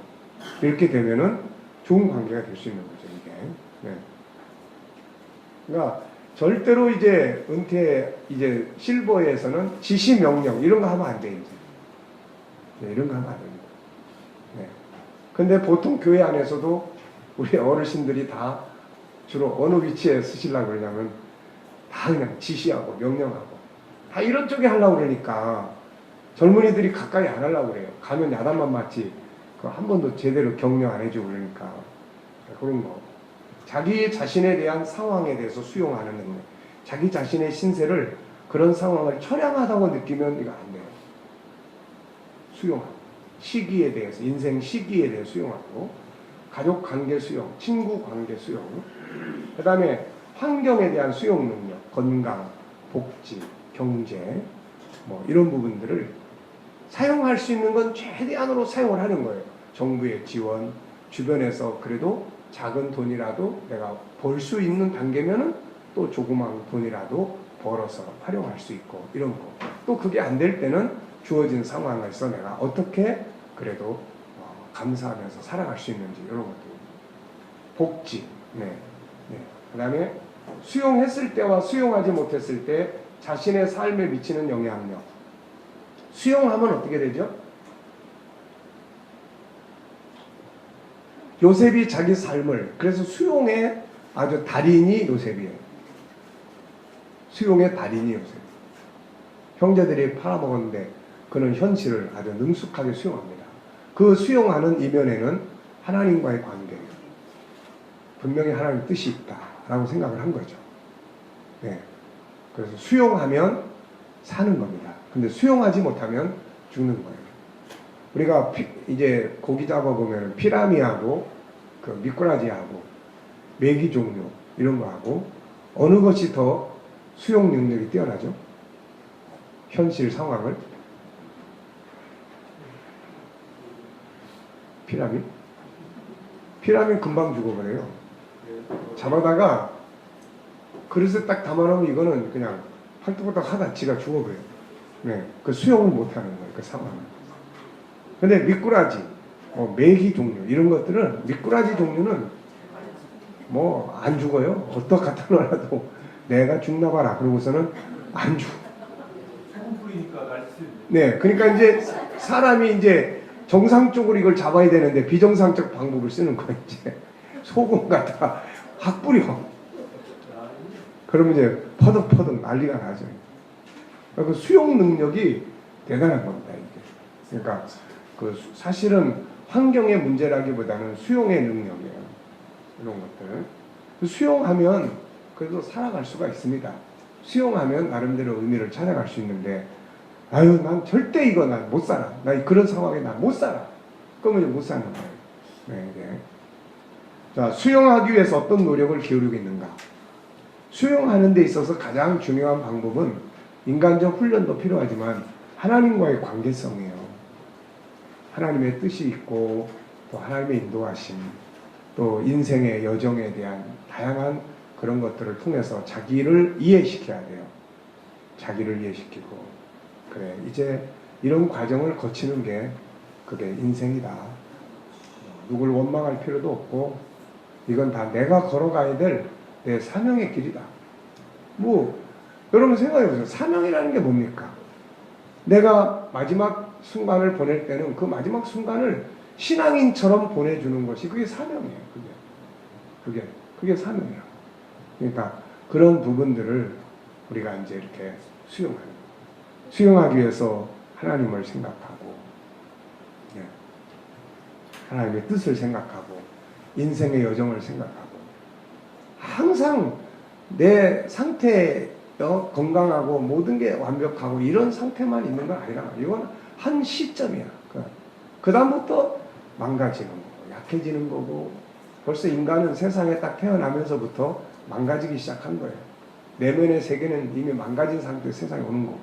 이렇게 되면은 좋은 관계가 될 수 있는 거죠, 이게. 네. 그러니까 절대로 이제 이제 실버에서는 지시 명령 이런 거 하면 안 돼, 이제. 네, 이런 거 하면 안 됩니다. 네. 근데 보통 교회 안에서도 우리 어르신들이 다 주로 어느 위치에 쓰시려고 그러냐면 다 그냥 지시하고 명령하고 다 이런 쪽에 하려고 그러니까 젊은이들이 가까이 안 하려고 그래요. 가면 야단만 맞지 한 번도 제대로 격려 안 해주고 그러니까. 그런 거. 자기 자신에 대한 상황에 대해서 수용하는 능력. 자기 자신의 신세를 그런 상황을 처량하다고 느끼면 이거 안 돼요. 수용하고. 시기에 대해서, 인생 시기에 대해 수용하고, 가족 관계 수용, 친구 관계 수용, 그 다음에 환경에 대한 수용 능력, 건강, 복지, 경제, 뭐 이런 부분들을 사용할 수 있는 건 최대한으로 사용을 하는 거예요. 정부의 지원, 주변에서 그래도 작은 돈이라도 내가 벌 수 있는 단계면은 또 조그만 돈이라도 벌어서 활용할 수 있고, 이런 거. 또 그게 안 될 때는 주어진 상황에서 내가 어떻게 그래도 감사하면서 살아갈 수 있는지, 이런 것들. 복지. 네. 그 다음에 수용했을 때와 수용하지 못했을 때 자신의 삶에 미치는 영향력. 수용하면 어떻게 되죠? 요셉이 자기 삶을, 그래서 수용의 아주 달인이 요셉이에요. 수용의 달인이 요셉. 형제들이 팔아먹었는데 그는 현실을 아주 능숙하게 수용합니다. 그 수용하는 이면에는 하나님과의 관계예요. 분명히 하나님 뜻이 있다라고 생각을 한 거죠. 네. 그래서 수용하면 사는 겁니다. 근데 수용하지 못하면 죽는 거예요. 우리가 이제 고기 잡아보면 피라미하고 그 미꾸라지하고 메기 종류 이런 거하고 어느 것이 더 수용 능력이 뛰어나죠? 현실 상황을. 피라미 금방 죽어버려요. 잡아다가 그릇에 딱 담아놓으면 이거는 그냥 팔뚝팔뚝 하다 지가 죽어버려요. 네, 그 수용을 못하는 거예요, 그 상황을. 근데 미꾸라지, 메기 종류 이런 것들은, 미꾸라지 종류는 뭐 안 죽어요. 어디다 갖다 놔도 내가 죽나 봐라 그러고서는 안 죽어. 네, 그러니까 이제 사람이 이제 정상적으로 이걸 잡아야 되는데 비정상적 방법을 쓰는 거예요. 이제 소금 갖다 확 뿌려. 그러면 이제 퍼득퍼득 난리가 나죠. 그 수용 능력이 대단한 겁니다, 이게. 그러니까 그 사실은 환경의 문제라기보다는 수용의 능력이에요. 이런 것들. 수용하면 그래도 살아갈 수가 있습니다. 수용하면 나름대로 의미를 찾아갈 수 있는데, 아유, 난 절대 이거 난 못 살아. 나 그런 상황에 난 못 살아. 그러면 못 사는 거예요. 네, 네. 자, 수용하기 위해서 어떤 노력을 기울이고 있는가? 수용하는 데 있어서 가장 중요한 방법은 인간적 훈련도 필요하지만 하나님과의 관계성이에요. 하나님의 뜻이 있고 또 하나님의 인도하심, 또 인생의 여정에 대한 다양한 그런 것들을 통해서 자기를 이해시켜야 돼요. 자기를 이해시키고, 그래, 이제 이런 과정을 거치는 게 그게 인생이다. 누굴 원망할 필요도 없고 이건 다 내가 걸어가야 될 내 사명의 길이다. 뭐 여러분 생각해보세요. 사명이라는 게 뭡니까? 내가 마지막 순간을 보낼 때는 그 마지막 순간을 신앙인처럼 보내주는 것이 그게 사명이에요. 그게 사명이에요. 그러니까 그런 부분들을 우리가 이제 이렇게 수용하기 위해서 하나님을 생각하고, 하나님의 뜻을 생각하고, 인생의 여정을 생각하고, 항상 내 상태 건강하고 모든 게 완벽하고 이런 상태만 있는 건 아니라 이건 한 시점이야. 그 다음부터 망가지는 거고 약해지는 거고, 벌써 인간은 세상에 딱 태어나면서부터 망가지기 시작한 거예요. 내면의 세계는 이미 망가진 상태에서 세상에 오는 거고.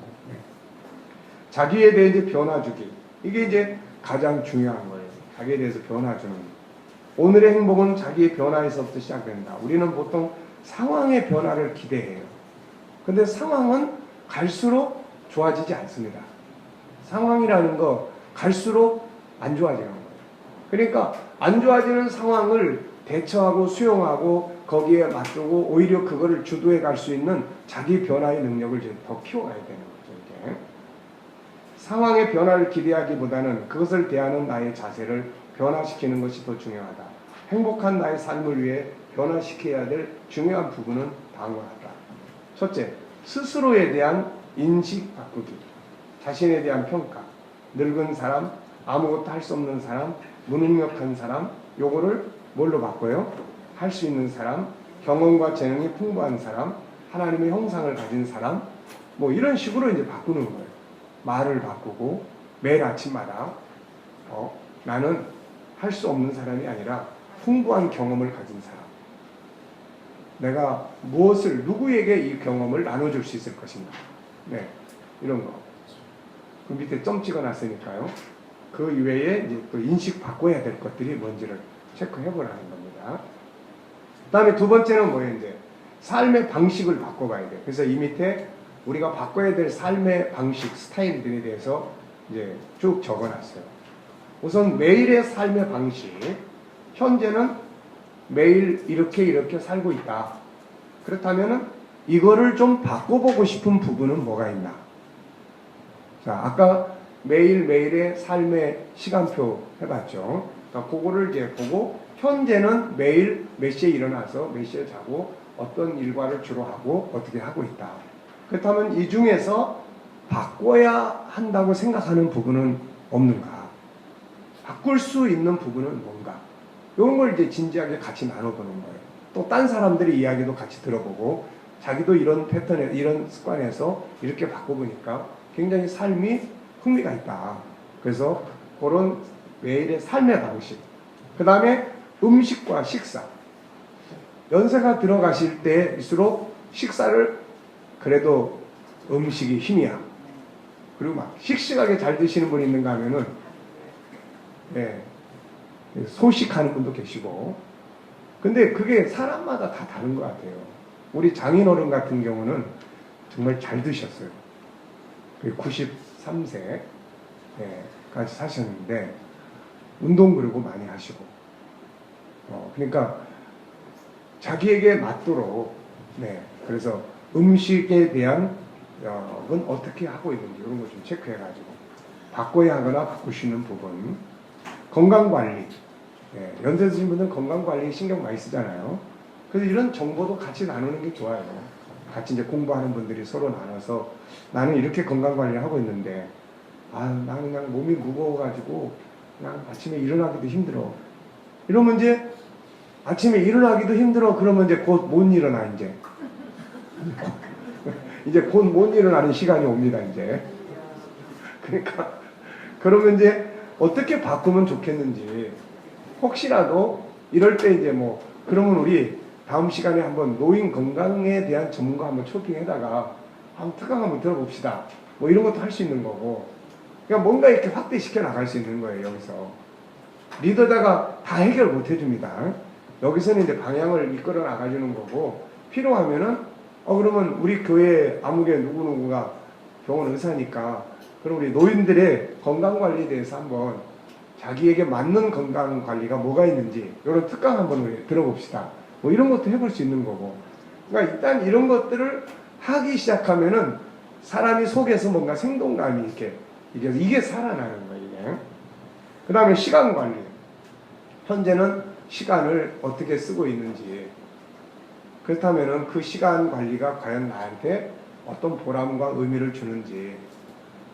자기에 대해 이제 변화주기, 이게 이제 가장 중요한 거예요. 자기에 대해서 변화주는. 오늘의 행복은 자기의 변화에서부터 시작된다. 우리는 보통 상황의 변화를 기대해요. 근데 상황은 갈수록 좋아지지 않습니다. 상황이라는 거 갈수록 안 좋아지는 거예요. 그러니까 안 좋아지는 상황을 대처하고 수용하고 거기에 맞추고 오히려 그거를 주도해 갈 수 있는 자기 변화의 능력을 이제 더 키워가야 되는 거죠. 이게. 상황의 변화를 기대하기보다는 그것을 대하는 나의 자세를 변화시키는 것이 더 중요하다. 행복한 나의 삶을 위해 변화시켜야 될 중요한 부분은 다음과 같다. 첫째, 스스로에 대한 인식 바꾸기. 자신에 대한 평가. 늙은 사람, 아무것도 할 수 없는 사람, 무능력한 사람, 요거를 뭘로 바꿔요? 할 수 있는 사람, 경험과 재능이 풍부한 사람, 하나님의 형상을 가진 사람, 뭐 이런 식으로 이제 바꾸는 거예요. 말을 바꾸고 매일 아침마다 나는 할 수 없는 사람이 아니라 풍부한 경험을 가진 사람. 내가 무엇을 누구에게 이 경험을 나눠줄 수 있을 것인가. 네, 이런 거. 그 밑에 점 찍어놨으니까요. 그 이외에 이제 또 인식 바꿔야 될 것들이 뭔지를 체크해보라는 겁니다. 그 다음에 두 번째는 뭐예요? 이제 삶의 방식을 바꿔봐야 돼요. 그래서 이 밑에 우리가 바꿔야 될 삶의 방식, 스타일들에 대해서 이제 쭉 적어놨어요. 우선 매일의 삶의 방식. 현재는 매일 이렇게 살고 있다. 그렇다면은 이거를 좀 바꿔보고 싶은 부분은 뭐가 있나? 자, 아까 매일매일의 삶의 시간표 해봤죠. 그러니까 그거를 이제 보고 현재는 매일 몇 시에 일어나서 몇 시에 자고 어떤 일과를 주로 하고 어떻게 하고 있다. 그렇다면 이 중에서 바꿔야 한다고 생각하는 부분은 없는가? 바꿀 수 있는 부분은 뭔가? 이런 걸 이제 진지하게 같이 나눠보는 거예요. 또 딴 사람들의 이야기도 같이 들어보고 자기도 이런 패턴에 이런 습관에서 이렇게 바꿔보니까 굉장히 삶이 흥미가 있다. 그래서 그런 매일의 삶의 방식. 그 다음에 음식과 식사. 연세가 들어가실 때일수록 식사를 그래도 음식이 힘이야. 그리고 막 씩씩하게 잘 드시는 분이 있는가 하면은 소식하는 분도 계시고. 근데 그게 사람마다 다 다른 것 같아요. 우리 장인어른 같은 경우는 정말 잘 드셨어요. 93세 까지 사셨는데 운동 그리고 많이 하시고 그러니까 자기에게 맞도록 그래서 음식에 대한 건 어떻게 하고 있는지 이런 거 좀 체크해가지고 바꿔야 하거나 바꿀 수 있는 부분. 건강관리. 연세 드신 분들은 건강관리 신경 많이 쓰잖아요. 그래서 이런 정보도 같이 나누는 게 좋아요. 같이 이제 공부하는 분들이 서로 나눠서 나는 이렇게 건강관리를 하고 있는데 나는 그냥 몸이 무거워가지고 그냥 아침에 일어나기도 힘들어. 이러면 이제 아침에 일어나기도 힘들어. 그러면 이제 곧 못 일어나 이제. 이제 곧 못 일어나는 시간이 옵니다 이제. 그러니까 그러면 이제 어떻게 바꾸면 좋겠는지 혹시라도 이럴 때 이제 뭐 그러면 우리 다음 시간에 한번 노인 건강에 대한 전문가 한번 초빙해다가 한번 특강 한번 들어봅시다. 뭐 이런 것도 할 수 있는 거고. 그러니까 뭔가 이렇게 확대시켜 나갈 수 있는 거예요, 여기서. 리더다가 다 해결 못 해줍니다. 여기서는 이제 방향을 이끌어 나가주는 거고, 필요하면은, 그러면 우리 교회 아무개 누구누구가 병원 의사니까, 그럼 우리 노인들의 건강관리에 대해서 한번 자기에게 맞는 건강관리가 뭐가 있는지, 이런 특강 한번 우리 들어봅시다. 뭐 이런 것도 해볼 수 있는 거고. 그러니까 일단 이런 것들을 하기 시작하면은 사람이 속에서 뭔가 생동감이 이게 살아나는 거예요, 이게. 그 다음에 시간 관리. 현재는 시간을 어떻게 쓰고 있는지. 그렇다면은 그 시간 관리가 과연 나한테 어떤 보람과 의미를 주는지.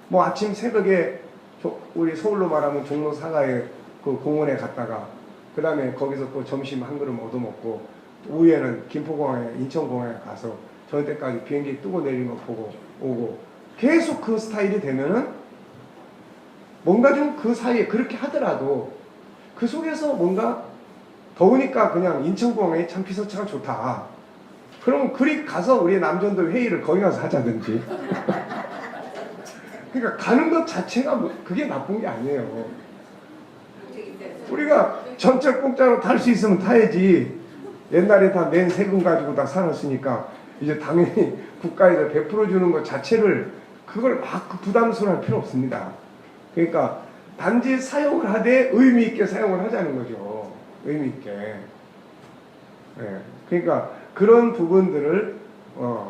뭐 아침 새벽에 우리 서울로 말하면 종로 사가에 그 공원에 갔다가 그 다음에 거기서 또 점심 한 그릇 얻어먹고 오후에는 김포공항에 인천공항에 가서 저녁 때까지 비행기 뜨고 내리는 거 보고 오고 계속 그 스타일이 되면은 뭔가 좀 그 사이에 그렇게 하더라도 그 속에서 뭔가 더우니까 그냥 인천공항에 참 피서차가 좋다. 그럼 그리 가서 우리 남전도 회의를 거기 가서 하자든지. 그러니까 가는 것 자체가 그게 나쁜 게 아니에요. 우리가 전철 공짜로 탈 수 있으면 타야지. 옛날에 다 낸 세금 가지고 다 살았으니까 이제 당연히 국가에서 100% 주는 것 자체를 그걸 막 부담스러워할 필요 없습니다. 그러니까 단지 사용을 하되 의미 있게 사용을 하자는 거죠. 의미 있게. 네. 그러니까 그런 부분들을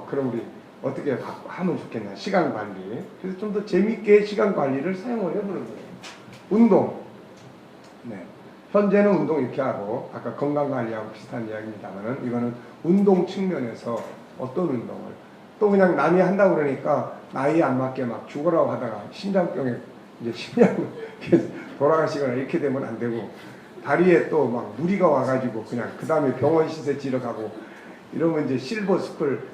그럼 우리 어떻게 하면 좋겠나. 시간 관리. 그래서 좀 더 재밌게 시간 관리를 사용을 해보는 거예요. 운동. 네. 현재는 운동 이렇게 하고 아까 건강관리하고 비슷한 이야기입니다만 이거는 운동 측면에서 어떤 운동을 또 그냥 남이 한다고 그러니까 나이에 안 맞게 막 죽으라고 하다가 심장병에 이제 심장 돌아가시거나 이렇게 되면 안 되고 다리에 또 막 무리가 와가지고 그냥 그 다음에 병원 시세 지러 가고 이러면 이제 실버 스쿨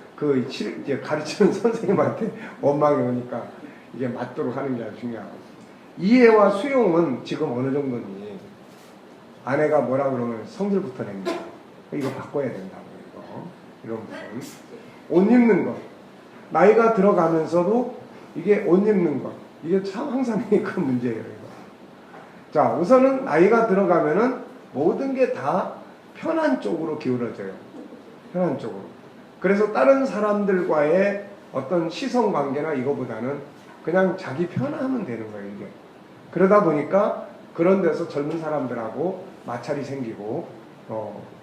이제 가르치는 선생님한테 원망이 오니까 이게 맞도록 하는 게 아주 중요하고 이해와 수용은 지금 어느 정도니 아내가 뭐라 그러면 성질부터 냅니다. 이거 바꿔야 된다고 이런 부분. 옷 입는 것 나이가 들어가면서도 이게 옷 입는 것 이게 참 항상 큰 문제예요. 이거. 자 우선은 나이가 들어가면은 모든 게 다 편한 쪽으로 기울어져요. 편한 쪽으로. 그래서 다른 사람들과의 어떤 시선 관계나 이거보다는 그냥 자기 편하면 되는 거예요. 이게. 그러다 보니까 그런 데서 젊은 사람들하고 마찰이 생기고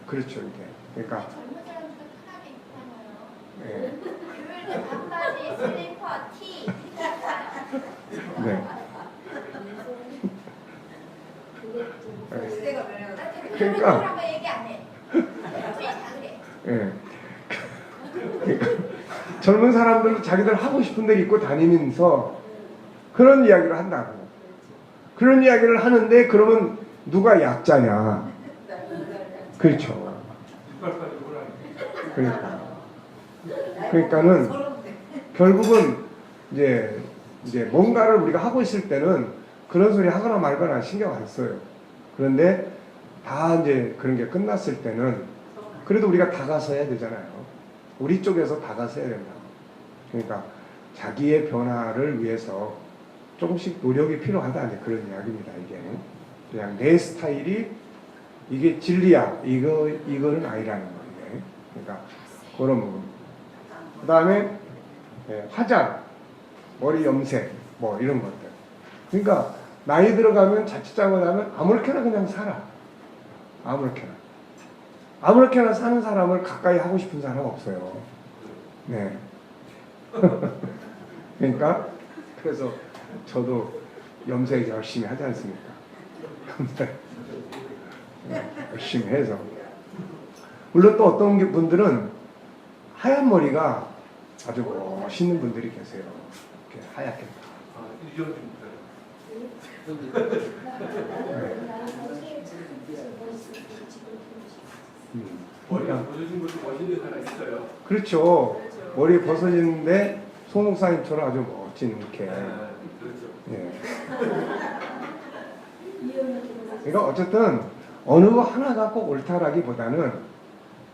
그렇죠 이게. 그러니까 젊은 사람들 편하게 입잖아요. 교회는 반바지, 슬리퍼, 티. 네. 시대가 변해가지고. 그러니까. 사람은 얘기 안 해. 그냥 다 그래. 예. 그러니까 젊은 사람들도 자기들 하고 싶은 데를 입고 다니면서 그런 이야기를 한다고. 그런 이야기를 하는데 그러면 누가 약자냐? 그렇죠. 그러니까는 결국은 이제 뭔가를 우리가 하고 있을 때는 그런 소리 하거나 말거나 신경 안 써요. 그런데 다 이제 그런 게 끝났을 때는 그래도 우리가 다가서야 되잖아요. 우리 쪽에서 다가서야 된다. 그러니까 자기의 변화를 위해서 조금씩 노력이 필요하다. 이제 그런 이야기입니다. 이게 그냥 내 스타일이 이게 진리야. 이거는 아니라는 거예요. 그러니까 그런 부분. 그 다음에 화장, 머리 염색, 뭐 이런 것들. 그러니까 나이 들어가면 자칫 잘못하면 아무렇게나 그냥 살아. 아무렇게나 사는 사람을 가까이 하고 싶은 사람 없어요. 네. 그러니까 그래서 저도 염색 열심히 하지 않습니까? 열심히 해서. 물론 또 어떤 분들은 하얀 머리가 아주 멋있는 분들이 계세요. 이렇게 하얗게. 머리가 벗어진 것도 멋있는 사람 있어요. 그렇죠. 머리 벗어지는데 송 목사님처럼 아주 멋진 이렇게. 그렇죠. 예. 이혼을 그러니까 어쨌든 어느 하나가 꼭 옳다라기보다는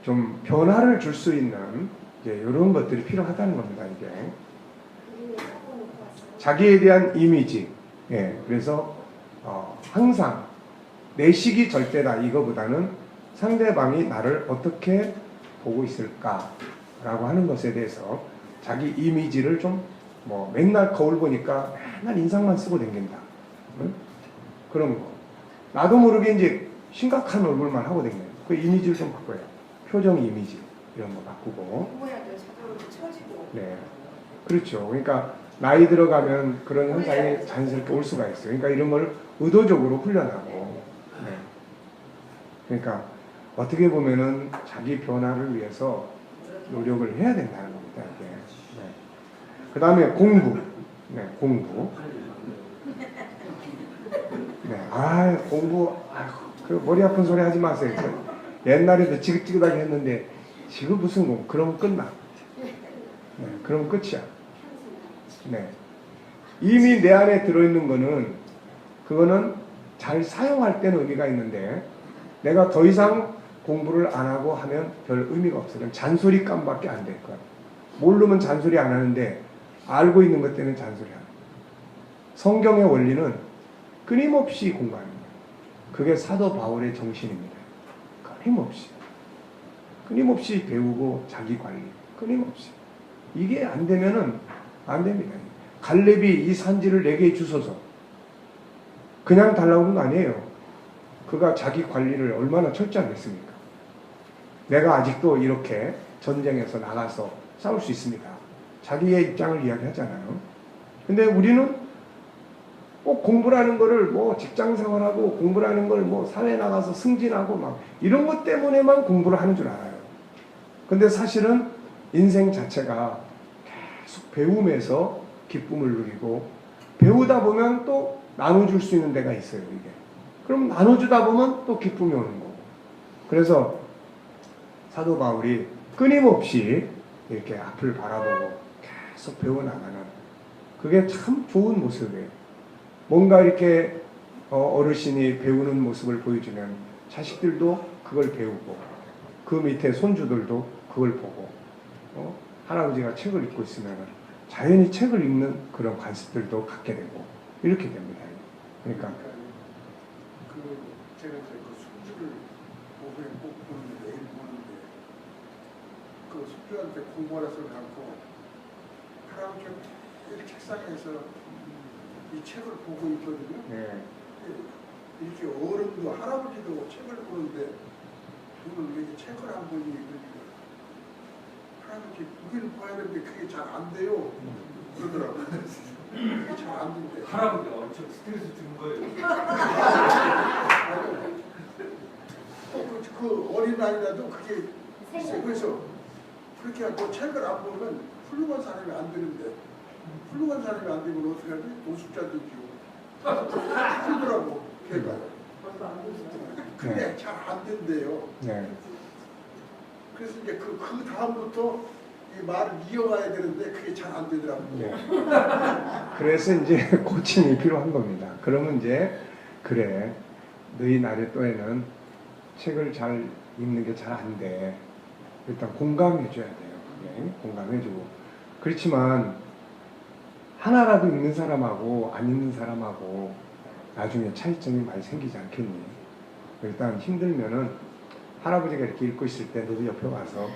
좀 변화를 줄 수 있는 이런 것들이 필요하다는 겁니다. 이게 자기에 대한 이미지. 예, 그래서 항상 내 식이 절대다 이거보다는 상대방이 나를 어떻게 보고 있을까라고 하는 것에 대해서 자기 이미지를 좀 뭐 맨날 거울 보니까 맨날 인상만 쓰고 다닌다. 응? 그런 거. 나도 모르게 이제 심각한 얼굴만 하고 다녀요. 그 이미지를 좀 바꿔요. 표정 이미지 이런 거 바꾸고. 모양도 자동으로 처지고. 네, 그렇죠. 그러니까 나이 들어가면 그런 현상이 자연스럽게 올 수가 있어요. 그러니까 이런 걸 의도적으로 훈련하고. 네. 그러니까 어떻게 보면은 자기 변화를 위해서 노력을 해야 된다는 겁니다. 이게. 네. 그 다음에 공부. 네, 공부. 네, 공부. 그 머리 아픈 소리 하지 마세요. 옛날에도 지긋지긋하게 했는데 지금 무슨 공부? 그러면 끝나. 네, 그러면 끝이야. 네. 이미 내 안에 들어있는 거는 그거는 잘 사용할 때는 의미가 있는데 내가 더 이상 공부를 안 하고 하면 별 의미가 없어요. 잔소리감밖에 안 될 거야. 모르면 잔소리 안 하는데 알고 있는 것 때문에 잔소리 하는 거야. 성경의 원리는 끊임없이 공부하는 거예요. 그게 사도 바울의 정신입니다. 끊임없이 배우고 자기 관리, 끊임없이. 이게 안 되면은 안 됩니다. 갈렙이 이 산지를 내게 주소서. 그냥 달라고 하는 거 아니에요. 그가 자기 관리를 얼마나 철저하게 했습니까? 내가 아직도 이렇게 전쟁에서 나가서 싸울 수 있습니다. 자기의 입장을 이야기하잖아요. 근데 우리는 꼭 공부라는 거를 뭐 직장 생활하고 공부라는 걸 뭐 사회 나가서 승진하고 막 이런 것 때문에만 공부를 하는 줄 알아요. 근데 사실은 인생 자체가 계속 배움에서 기쁨을 누리고 배우다 보면 또 나눠줄 수 있는 데가 있어요. 이게. 그럼 나눠주다 보면 또 기쁨이 오는 거고. 그래서 사도 바울이 끊임없이 이렇게 앞을 바라보고 계속 배워나가는 그게 참 좋은 모습이에요. 뭔가 이렇게 어르신이 배우는 모습을 보여주면 자식들도 그걸 배우고 그 밑에 손주들도 그걸 보고 할아버지가 책을 읽고 있으면 자연히 책을 읽는 그런 관습들도 갖게 되고 이렇게 됩니다. 그러니까 제가 이제 그 숙주를 오후에 꼭 보는데 매일 보는데 그 숙주한테 공부하라 소리 갖고 할아버지가 매일 책상에서 이 책을 보고 있거든요. 네. 이렇게 어른도 할아버지도 책을 보는데 이걸 왜 책을 안 보니 그러니까 할아버지 그걸 봐야 되는데 그게 잘 안 돼요. 그러더라고요. 그게 잘 안 된대. 할아버지가 엄청 스트레스 주는 거예요. 그 어린아이라도 그게 있어요. 그래서 그렇게 하고 책을 안 보면 훌륭한 사람이 안 되는데 훌륭한 사람이 안 되면 어떻게 하지? 노숙자들이고 그러더라고 걔가. 그게 잘 안 된대요. 네. 그래서 이제 그 다음부터 이 말을 이어가야 되는데 그게 잘 안 되더라고요. 네. 그래서 이제 코칭이 필요한 겁니다. 그러면 이제 그래 너희 나의 또래는 책을 잘 읽는 게 잘 안 돼. 일단 공감해 줘야 돼요. 그게 공감해 주고 그렇지만 하나라도 읽는 사람하고 안 읽는 사람하고 나중에 차이점이 많이 생기지 않겠니? 일단 힘들면은 할아버지가 이렇게 읽고 있을 때 너도 옆에 와서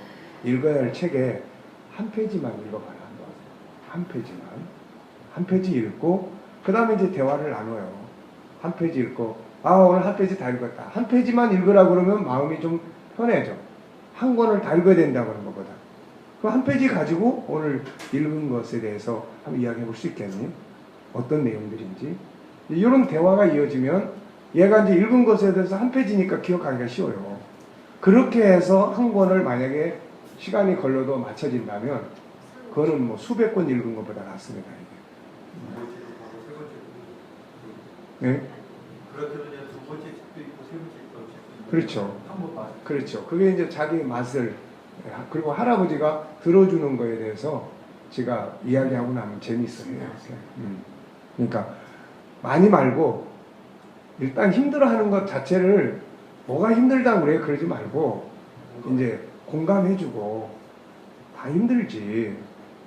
읽어야 할 책에 한 페이지만 읽어봐라. 한 페이지만. 한 페이지 읽고 그 다음에 이제 대화를 나눠요. 한 페이지 읽고 오늘 한 페이지 다 읽었다. 한 페이지만 읽으라 그러면 마음이 좀 편해져. 한 권을 다 읽어야 된다고 하는 것보다. 그 한 페이지 가지고 오늘 읽은 것에 대해서 한번 이야기해 볼 수 있겠니? 어떤 내용들인지. 이런 대화가 이어지면 얘가 이제 읽은 것에 대해서 한 페이지니까 기억하기가 쉬워요. 그렇게 해서 한 권을 만약에 시간이 걸려도 맞춰진다면 그거는 뭐 수백 권 읽은 것보다 낫습니다. 이게. 네? 그렇다면 두 번째 책도 있고 세 번째 책도 있고 그렇죠. 한번 봐요. 그렇죠. 그게 이제 자기 맛을 그리고 할아버지가 들어주는 거에 대해서 제가 이야기하고 나면 재밌어요. 그러니까 많이 말고 일단 힘들어하는 것 자체를 뭐가 힘들다고 그래 그러지 말고 이제 공감해주고 다 힘들지.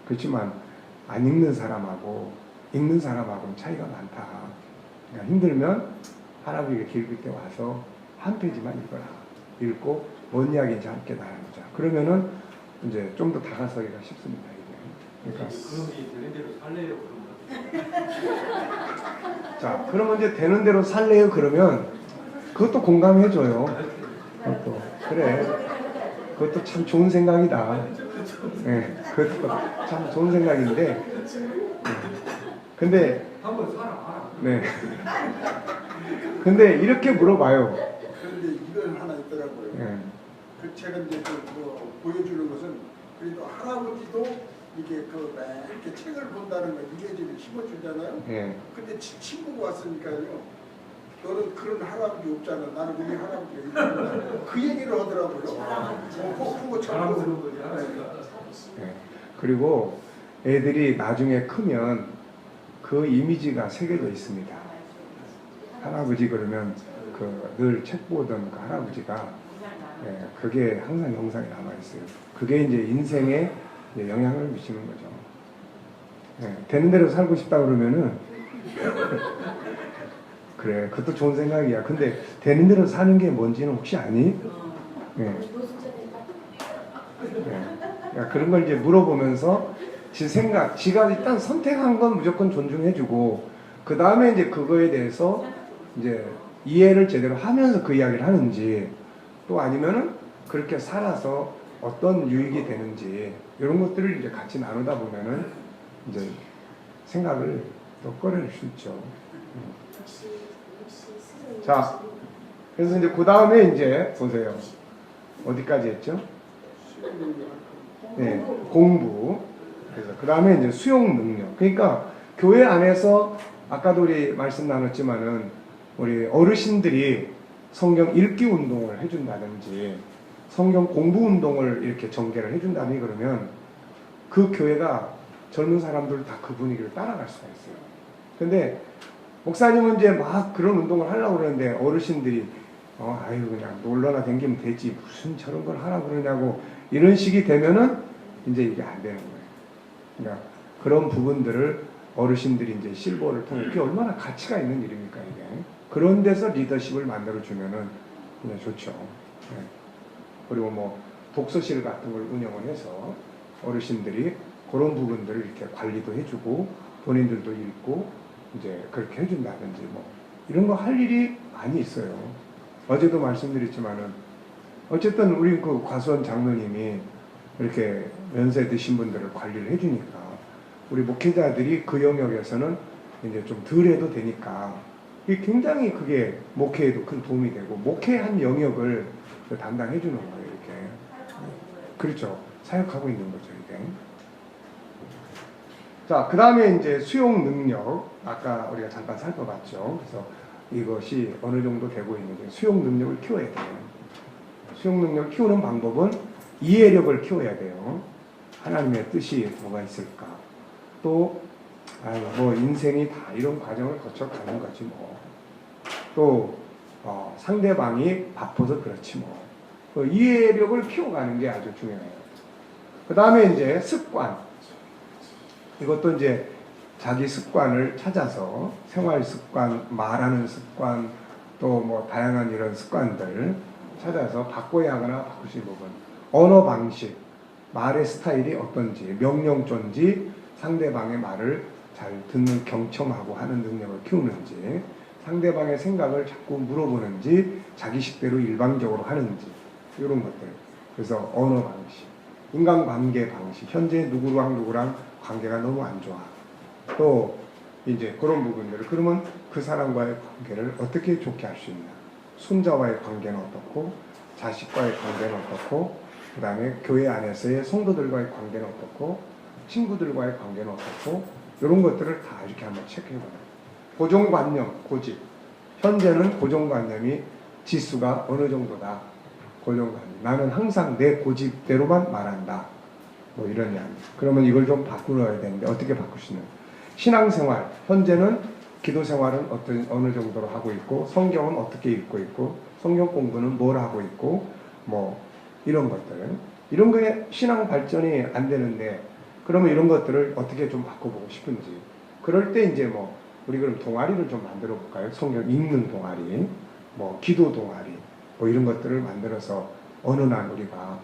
그렇지만 안 읽는 사람하고 읽는 사람하고는 차이가 많다. 그러니까 힘들면 할아버지가 읽을 때 와서 한 페이지만 읽어라. 읽고 뭔 이야기인지 함께 나눠보자. 그러면은 이제 좀 더 다가서기가 쉽습니다. 이게. 그러니까 그놈이 되는 대로 살래요 그러면. 자, 그러면 이제 되는 대로 살래요 그러면 그것도 공감해줘요. 그것도 그래. 그것도 참 좋은 생각이다. 네, 그것도 참 좋은 생각인데. 근데 한번 살아봐라. 네. 근데 이렇게 물어봐요. 그런데 이건 하나 있더라고요. 네. 그 책은 이제 뭐 보여주는 것은 그래도 할아버지도 이게 이렇게 책을 본다는 걸 이해지를 심어주잖아요. 네. 근데 친구가 왔으니까요. 너는 그런 할아버지 없잖아. 나는 우리 할아버지가 있잖아. 그 얘기를 하더라고요. 꼭 그거 자랑스러운 참. 거지 할아버지가. 네. 그리고 애들이 나중에 크면 그 이미지가 새겨져 있습니다. 할아버지 그러면 그 늘 책 보던 그 할아버지가 그게 항상 영상에 남아 있어요. 그게 이제 인생에 이제 영향을 미치는 거죠. 되는 대로 살고 싶다 그러면은 그래, 그것도 좋은 생각이야. 근데 되는 대로 사는 게 뭔지는 혹시 아니? 그러니까 그런 걸 이제 물어보면서 지 생각, 지가 일단 선택한 건 무조건 존중해주고 그 다음에 이제 그거에 대해서 이제 이해를 제대로 하면서 그 이야기를 하는지 또 아니면은 그렇게 살아서 어떤 유익이 되는지 이런 것들을 이제 같이 나누다 보면은 이제 생각을 또 꺼낼 수 있죠. 자, 그래서 이제 그 다음에 이제 보세요. 어디까지 했죠? 네, 공부. 그래서 그 다음에 이제 수용 능력. 그러니까 교회 안에서 아까도 우리 말씀 나눴지만은 우리 어르신들이 성경 읽기 운동을 해준다든지 성경 공부 운동을 이렇게 전개를 해준다니 그러면 그 교회가 젊은 사람들 다 그 분위기를 따라갈 수가 있어요. 근데 목사님은 이제 막 그런 운동을 하려고 그러는데 어르신들이 아유 그냥 놀러나 댕기면 되지 무슨 저런 걸 하라고 그러냐고 이런 식이 되면은 이제 이게 안 되는 거예요. 그러니까 그런 부분들을 어르신들이 이제 실버를 통해 그게 얼마나 가치가 있는 일입니까 이게. 그런 데서 리더십을 만들어 주면은 그냥 좋죠. 네. 그리고 뭐 독서실 같은 걸 운영을 해서 어르신들이 그런 부분들을 이렇게 관리도 해주고 본인들도 읽고 이제 그렇게 해준다든지 뭐 이런 거 할 일이 많이 있어요. 어제도 말씀드렸지만은 어쨌든 우리 그 과수원 장로님이 이렇게 연세 드신 분들을 관리를 해주니까 우리 목회자들이 그 영역에서는 이제 좀 덜 해도 되니까 이게 굉장히 그게 목회에도 큰 도움이 되고 목회한 영역을 담당해 주는 거예요. 이렇게 그렇죠. 사역하고 있는 거죠. 이게. 자, 그 다음에 이제 수용 능력 아까 우리가 잠깐 살펴봤죠. 그래서 이것이 어느 정도 되고 있는지 수용 능력을 키워야 돼요. 수용 능력을 키우는 방법은 이해력을 키워야 돼요. 하나님의 뜻이 뭐가 있을까? 또 뭐 인생이 다 이런 과정을 거쳐 가는 거지 뭐. 또 상대방이 바빠서 그렇지 뭐. 그 이해력을 키워가는 게 아주 중요해요. 그 다음에 이제 습관. 이것도 이제 자기 습관을 찾아서 생활 습관, 말하는 습관, 또 뭐 다양한 이런 습관들 찾아서 바꿔야 하거나 바꿀 수 있는 부분. 언어 방식, 말의 스타일이 어떤지, 명령조인지, 상대방의 말을 잘 듣는 경청하고 하는 능력을 키우는지, 상대방의 생각을 자꾸 물어보는지, 자기식대로 일방적으로 하는지, 이런 것들. 그래서 언어 방식, 인간관계 방식, 현재 누구랑 관계가 너무 안 좋아. 또 이제 그런 부분들을 그러면 그 사람과의 관계를 어떻게 좋게 할 수 있나? 손자와의 관계는 어떻고, 자식과의 관계는 어떻고, 그 다음에 교회 안에서의 성도들과의 관계는 어떻고, 친구들과의 관계는 어떻고, 이런 것들을 다 이렇게 한번 체크해봐요. 고정관념, 고집. 현재는 고정관념이 지수가 어느 정도다. 고정관념. 나는 항상 내 고집대로만 말한다. 뭐 이런 이야기. 그러면 이걸 좀 바꾸어야 되는데 어떻게 바꾸시는? 신앙생활, 현재는 기도생활은 어느 정도로 하고 있고, 성경은 어떻게 읽고 있고, 성경 공부는 뭘 하고 있고, 뭐 이런 것들. 이런 거에 신앙 발전이 안 되는데, 그러면 이런 것들을 어떻게 좀 바꿔보고 싶은지. 그럴 때 이제 뭐 우리 그럼 동아리를 좀 만들어 볼까요? 성경 읽는 동아리, 뭐 기도 동아리, 뭐 이런 것들을 만들어서 어느 날 우리가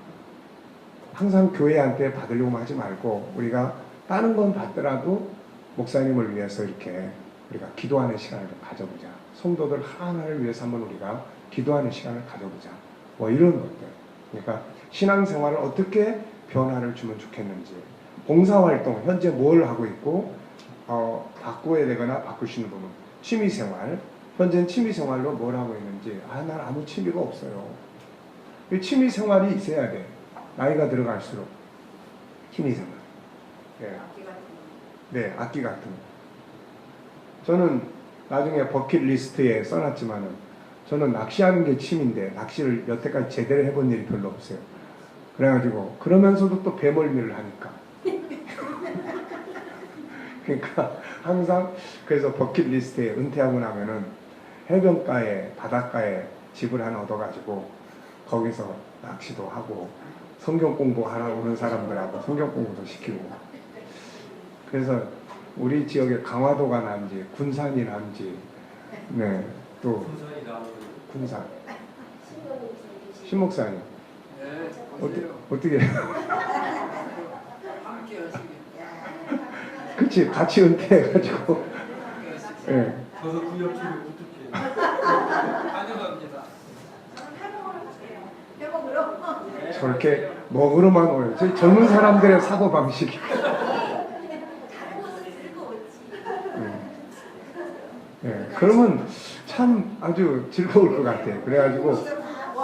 항상 교회한테 받으려고 하지 말고, 우리가 다른 건 받더라도 목사님을 위해서 이렇게 우리가 기도하는 시간을 좀 가져보자. 성도들 하나하나를 위해서 한번 우리가 기도하는 시간을 가져보자. 뭐 이런 것들. 그러니까 신앙생활을 어떻게 변화를 주면 좋겠는지. 봉사활동, 현재 뭘 하고 있고, 바꿔야 되거나 바꾸시는 부분. 취미생활, 현재는 취미생활로 뭘 하고 있는지. 난 아무 취미가 없어요. 이 취미생활이 있어야 돼. 나이가 들어갈수록. 취미생활. 네. 네, 악기 같은 거. 저는 나중에 버킷리스트에 써놨지만은, 저는 낚시하는 게 취미인데 낚시를 여태까지 제대로 해본 일이 별로 없어요. 그래가지고 그러면서도 또 배멀미를 하니까. 그러니까 항상 그래서 버킷리스트에 은퇴하고 나면은 해변가에 바닷가에 집을 하나 얻어가지고 거기서 낚시도 하고 성경 공부하러 오는 사람들하고 성경 공부도 시키고. 그래서 우리 지역에 강화도가 난지 군산이 난지, 네, 또 군산이 나오고 군산 신부님 신목사님 네, 어떻게 함께 하시기. 그치 같이 은퇴해가지고 예. 저도 그 옆집에 어떻게 환영합니다. 회복으로. 저렇게 먹으러만 오요. 저희 젊은 사람들의 사고 방식이. 다른 것은 즐거웠지. 예. 그러면 참 아주 즐거울 것 같아요. 그래가지고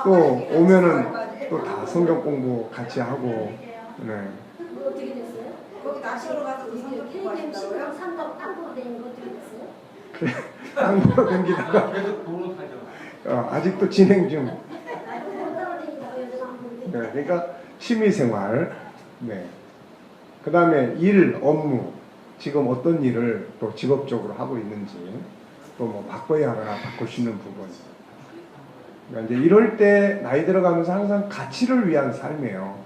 또 오면은 또 다 성경 공부 같이 하고. 네. 뭐 어떻게 됐어요? 거기 낚시로 가서 이게 성경 KDM 공부하신다고요? 10번 3번 땅으로 된 거 어떻게 됐어요? 그래. 땅으로 댕기다가 계속 노릇하죠. 아직도 진행 중. 땅으로 다니다가 여자가 안 보는데. 네. 그러니까 취미생활. 네. 그 다음에 일, 업무. 지금 어떤 일을 또 직업적으로 하고 있는지, 또 뭐 바꿔야 하거나 바꿀 수 있는 부분. 그러니까 이제 이럴 때 나이 들어가면서 항상 가치를 위한 삶이에요.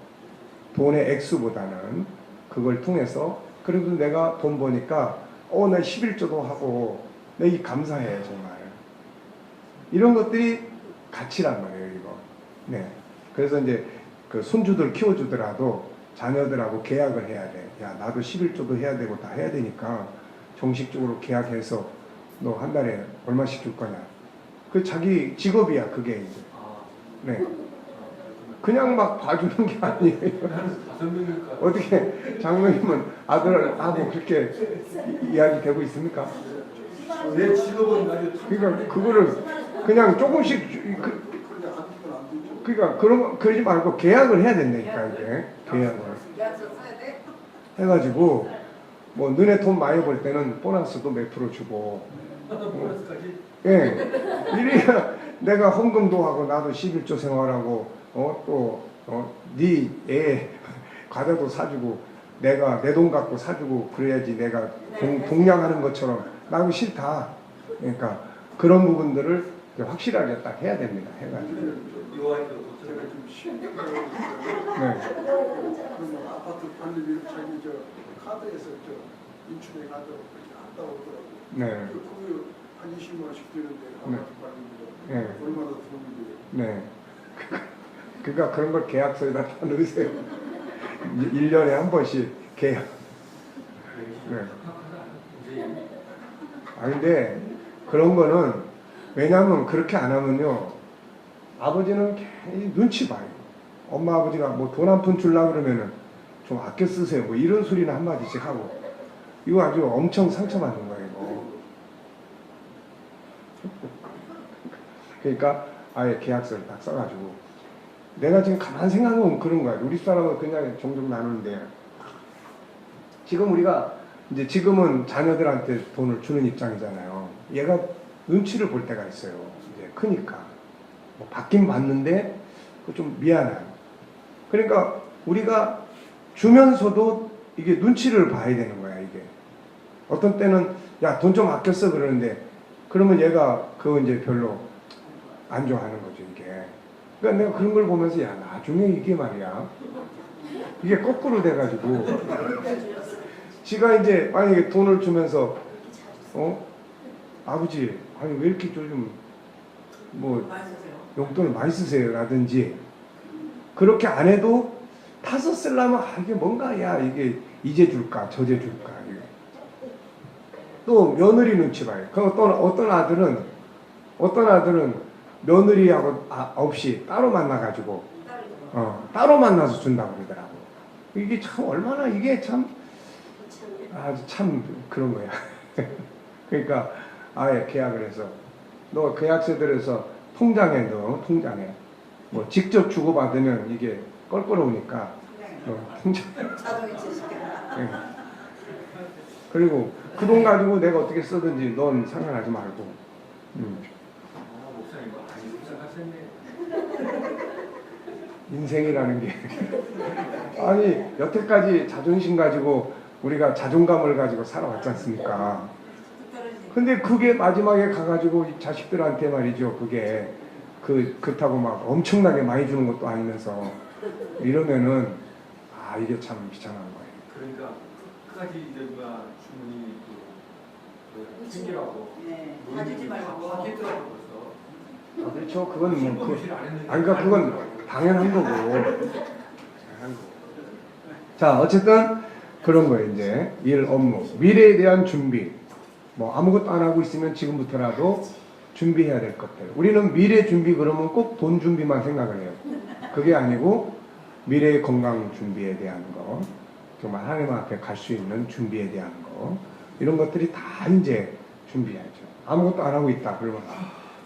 돈의 액수보다는 그걸 통해서 그래도 내가 돈 버니까 나 11조도 하고 내 감사해 정말. 이런 것들이 가치란 말이에요, 이거. 네. 그래서 이제 그 손주들 키워주더라도 자녀들하고 계약을 해야 돼. 야, 나도 11조도 해야 되고 다 해야 되니까 정식적으로 계약해서 너 한 달에 얼마씩 줄 거냐. 그 자기 직업이야, 그게 이제. 네. 그냥 막 봐주는 게 아니에요. 5명이니까. 어떻게 장로님은 아들하고 그렇게 이야기 되고 있습니까? 내 직업은 아주 그러니까 그거를 그냥 조금씩 그냥 안 주면 안 되죠. 그러니까 그러지 말고 계약을 해야 된다니까 이게 계약을 계약서 써야 돼? 해가지고 뭐 너네 돈 많이 벌 때는 보너스도 몇 프로 주고 보너스까지. 예 이래야 내가 헌금도 하고 나도 11조 생활하고 네 애 과자도 사주고 내가 내 돈 갖고 사주고 그래야지 내가 동냥하는 것처럼 나도 싫다. 그러니까 그런 부분들을 확실하게 딱 해야 됩니다. 해가지고 요한이도 제가 좀 신기해요. 네. 그러면 아파트 관리비 자기 카드에서 인출해 가도 갔다 오더라고. 네. 그거 한 20만 원씩 드는데 네. 아파트 관리비가 네. 얼마나 드는데. 네. 그러니까 그런 걸 계약서에다 다 넣으세요. 1년에 한 번씩 계약. 네. 근데 그런 거는 왜냐하면 그렇게 안 하면요. 아버지는 괜히 눈치 봐요. 엄마 아버지가 뭐 돈 한 푼 주려고 그러면은 좀 아껴 쓰세요. 뭐 이런 소리는 한마디씩 하고. 이거 아주 엄청 상처받는 거예요, 이거. 그러니까 아예 계약서를 딱 써가지고. 내가 지금 가만 생각하면 그런 거야. 우리 사람은 그냥 종종 나누는데. 지금 우리가 이제 지금은 자녀들한테 돈을 주는 입장이잖아요. 얘가 눈치를 볼 때가 있어요. 이제 크니까. 뭐 받긴 받는데 좀 미안해요. 그러니까 우리가 주면서도 이게 눈치를 봐야 되는 거야, 이게. 어떤 때는 야, 돈 좀 아껴 써 그러는데 그러면 얘가 그거 이제 별로 안 좋아하는 거죠, 이게. 그러니까 내가 그런 걸 보면서 야, 나중에 이게 말이야. 이게 거꾸로 돼가지고 지가 이제 만약에 돈을 주면서 아버지 아니 왜 이렇게 좀 뭐 용돈을 많이 쓰세요 라든지 그렇게 안 해도 타서 쓰려면 이게 뭔가 야 이게 이제 줄까 저제 줄까 이게. 또 며느리 눈치 봐요. 그 어떤 아들은 며느리하고 없이 따로 만나가지고 따로 만나서 준다고 그러더라고. 이게 참 얼마나 이게 참 아주 참 그런 거야. 그러니까 아예 계약을 해서 너 계약서들에서 통장에 넣어. 통장에 뭐 직접 주고받으면 이게 껄끄러우니까 통장 자동이체 시켜라. 그리고 그 돈 가지고 내가 어떻게 쓰든지 넌 상관하지 말고. 목사님 많이 생각하셨네. 인생이라는 게 아니 여태까지 자존심 가지고 우리가 자존감을 가지고 살아왔지 않습니까? 근데 그게 마지막에 가가지고 이 자식들한테 말이죠. 그게 그렇다고 막 엄청나게 많이 주는 것도 아니면서 이러면은 이게 참 비참한 거예요. 그러니까 끝까지 이제 주문이 챙기라고. 네. 가지지 말고. 하겠더라고 벌써. 그렇죠. 그건 뭐 무시를 안 했는데. 그러니까 그건 당연한 거고. 당연한 거고. 자, 어쨌든 그런 거예요. 이제 일 업무, 미래에 대한 준비. 뭐 아무것도 안 하고 있으면 지금부터라도 준비해야 될 것들. 우리는 미래 준비 그러면 꼭 돈 준비만 생각을 해요. 그게 아니고 미래의 건강 준비에 대한 거, 정말 하나님 앞에 갈 수 있는 준비에 대한 거, 이런 것들이 다 이제 준비해야죠. 아무것도 안 하고 있다 그러면.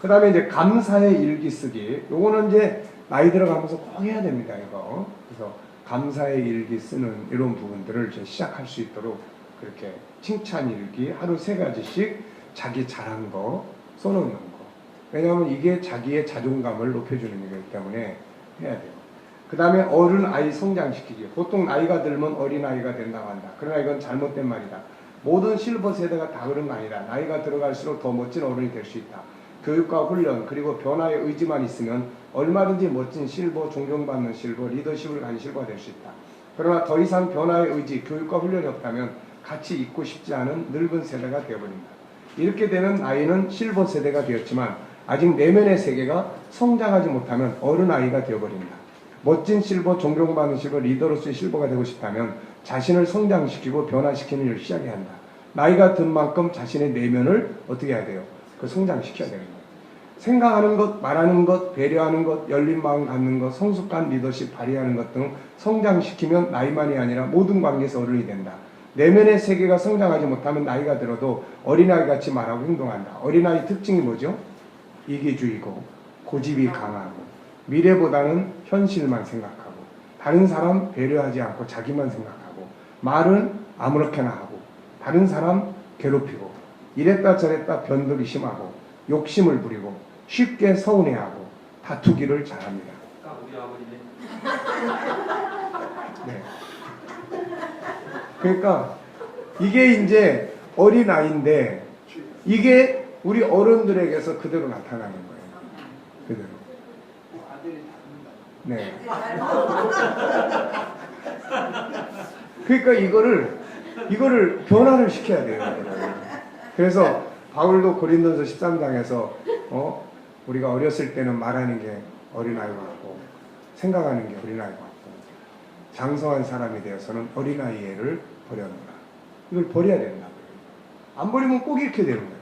그 다음에 이제 감사의 일기 쓰기. 요거는 이제 나이 들어가면서 꼭 해야 됩니다. 이거. 그래서 감사의 일기 쓰는 이런 부분들을 이제 시작할 수 있도록 그렇게 칭찬 일기 하루 3가지씩 자기 잘한 거 써놓는 거. 왜냐하면 이게 자기의 자존감을 높여주는 일이기 때문에 해야 돼요. 그 다음에 어른 아이 성장시키기. 보통 나이가 들면 어린아이가 된다고 한다. 그러나 이건 잘못된 말이다. 모든 실버 세대가 다 그런 거 아니다. 나이가 들어갈수록 더 멋진 어른이 될 수 있다. 교육과 훈련 그리고 변화의 의지만 있으면 얼마든지 멋진 실버, 존경받는 실버, 리더십을 가진 실버가 될 수 있다. 그러나 더 이상 변화의 의지, 교육과 훈련이 없다면 같이 있고 싶지 않은 늙은 세대가 되어버린다. 이렇게 되면 나이는 실버 세대가 되었지만 아직 내면의 세계가 성장하지 못하면 어른아이가 되어버린다. 멋진 실버, 존경받는 실버, 리더로서의 실버가 되고 싶다면 자신을 성장시키고 변화시키는 일을 시작해야 한다. 나이가 든 만큼 자신의 내면을 어떻게 해야 돼요? 그 성장시켜야 되는 거예요. 생각하는 것, 말하는 것, 배려하는 것, 열린 마음 갖는 것, 성숙한 리더십 발휘하는 것 등 성장시키면 나이만이 아니라 모든 관계에서 어른이 된다. 내면의 세계가 성장하지 못하면 나이가 들어도 어린아이 같이 말하고 행동한다. 어린아이 특징이 뭐죠? 이기주의고 고집이 강하고 미래보다는 현실만 생각하고 다른 사람 배려하지 않고 자기만 생각하고 말은 아무렇게나 하고 다른 사람 괴롭히고 이랬다 저랬다 변덕이 심하고 욕심을 부리고 쉽게 서운해하고 다투기를 잘합니다. 딱 우리 아버지네. 네. 그러니까 이게 이제 어린아이인데 이게 우리 어른들에게서 그대로 나타나는 거예요. 그대로. 아들이 다릅니다. 네. 그러니까 이거를 변화를 시켜야 돼요. 그래서 바울도 고린도서 13장에서 우리가 어렸을 때는 말하는 게 어린아이 같고 생각하는 게 어린아이 같고 장성한 사람이 되어서는 어린아이를 버려놓으라. 이걸 버려야 된다. 안 버리면 꼭 이렇게 되는 거예요.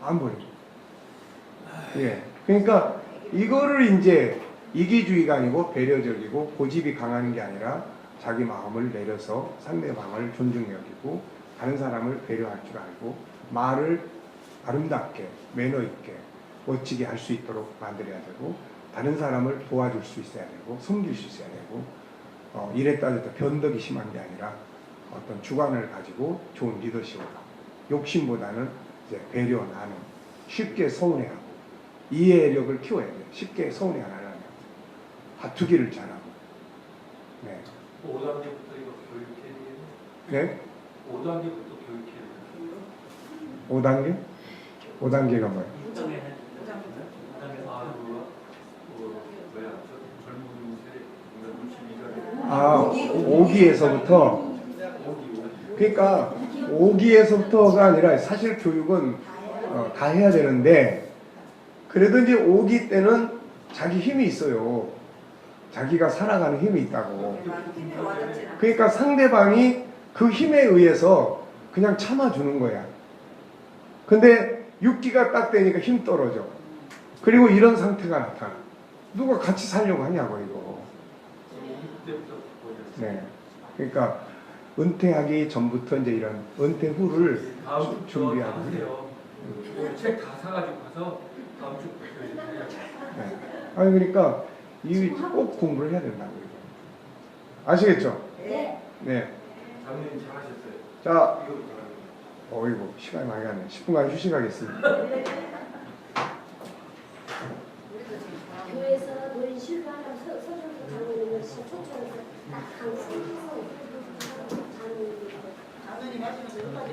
안 버리고. 예. 그러니까 이거를 이제 이기주의가 아니고 배려적이고 고집이 강한 게 아니라 자기 마음을 내려서 상대방을 존중히 여기고 다른 사람을 배려할 줄 알고 말을 아름답게 매너 있게 멋지게 할 수 있도록 만들어야 되고 다른 사람을 도와줄 수 있어야 되고 섬길 수 있어야 되고 이랬다 저랬다 변덕이 심한 게 아니라 어떤 주관을 가지고 좋은 리더십을 하고 욕심보다는 이제 배려 나눔 쉽게 서운해하고 이해력을 키워야 돼요. 쉽게 서운해 안 하려면 다투기를 잘하고. 네. 5단계부터 이거 교육해야 되겠네. 네? 5단계부터 교육해야 되겠네. 5단계? 5단계가 뭐야? 아, 뭐야, 젊은 세대, 62절에. 아, 5기에서부터. 그러니까 5기에서부터가 아니라 사실 교육은 다 해야 되는데, 그래도 이제 5기 때는 자기 힘이 있어요. 자기가 살아가는 힘이 있다고. 힘이 와닿지 않아. 그러니까 상대방이 그 힘에 의해서 그냥 참아주는 거야. 근데 6기가 딱 되니까 힘 떨어져. 그리고 이런 상태가 나타나. 누가 같이 살려고 하냐고, 이거. 그때부터 보였어요. 네. 그러니까 은퇴하기 전부터 이제 이런 은퇴 후를 다음 주 준비하고. 하세요. 책 다 사가지고 가서 다음 주부터 해요. 네. 아니, 그러니까 이 꼭 공부를 해야 된다고. 이거. 아시겠죠? 네. 네. 장님 잘하셨어요. 자, 이거 어이구, 시간이 많이 가네. 10분간 휴식하겠습니다. 교회에서 노인 실수하면 서정도 장로님을 초청해서 딱 강습해서 장로님 장로님 하시면서 여기까지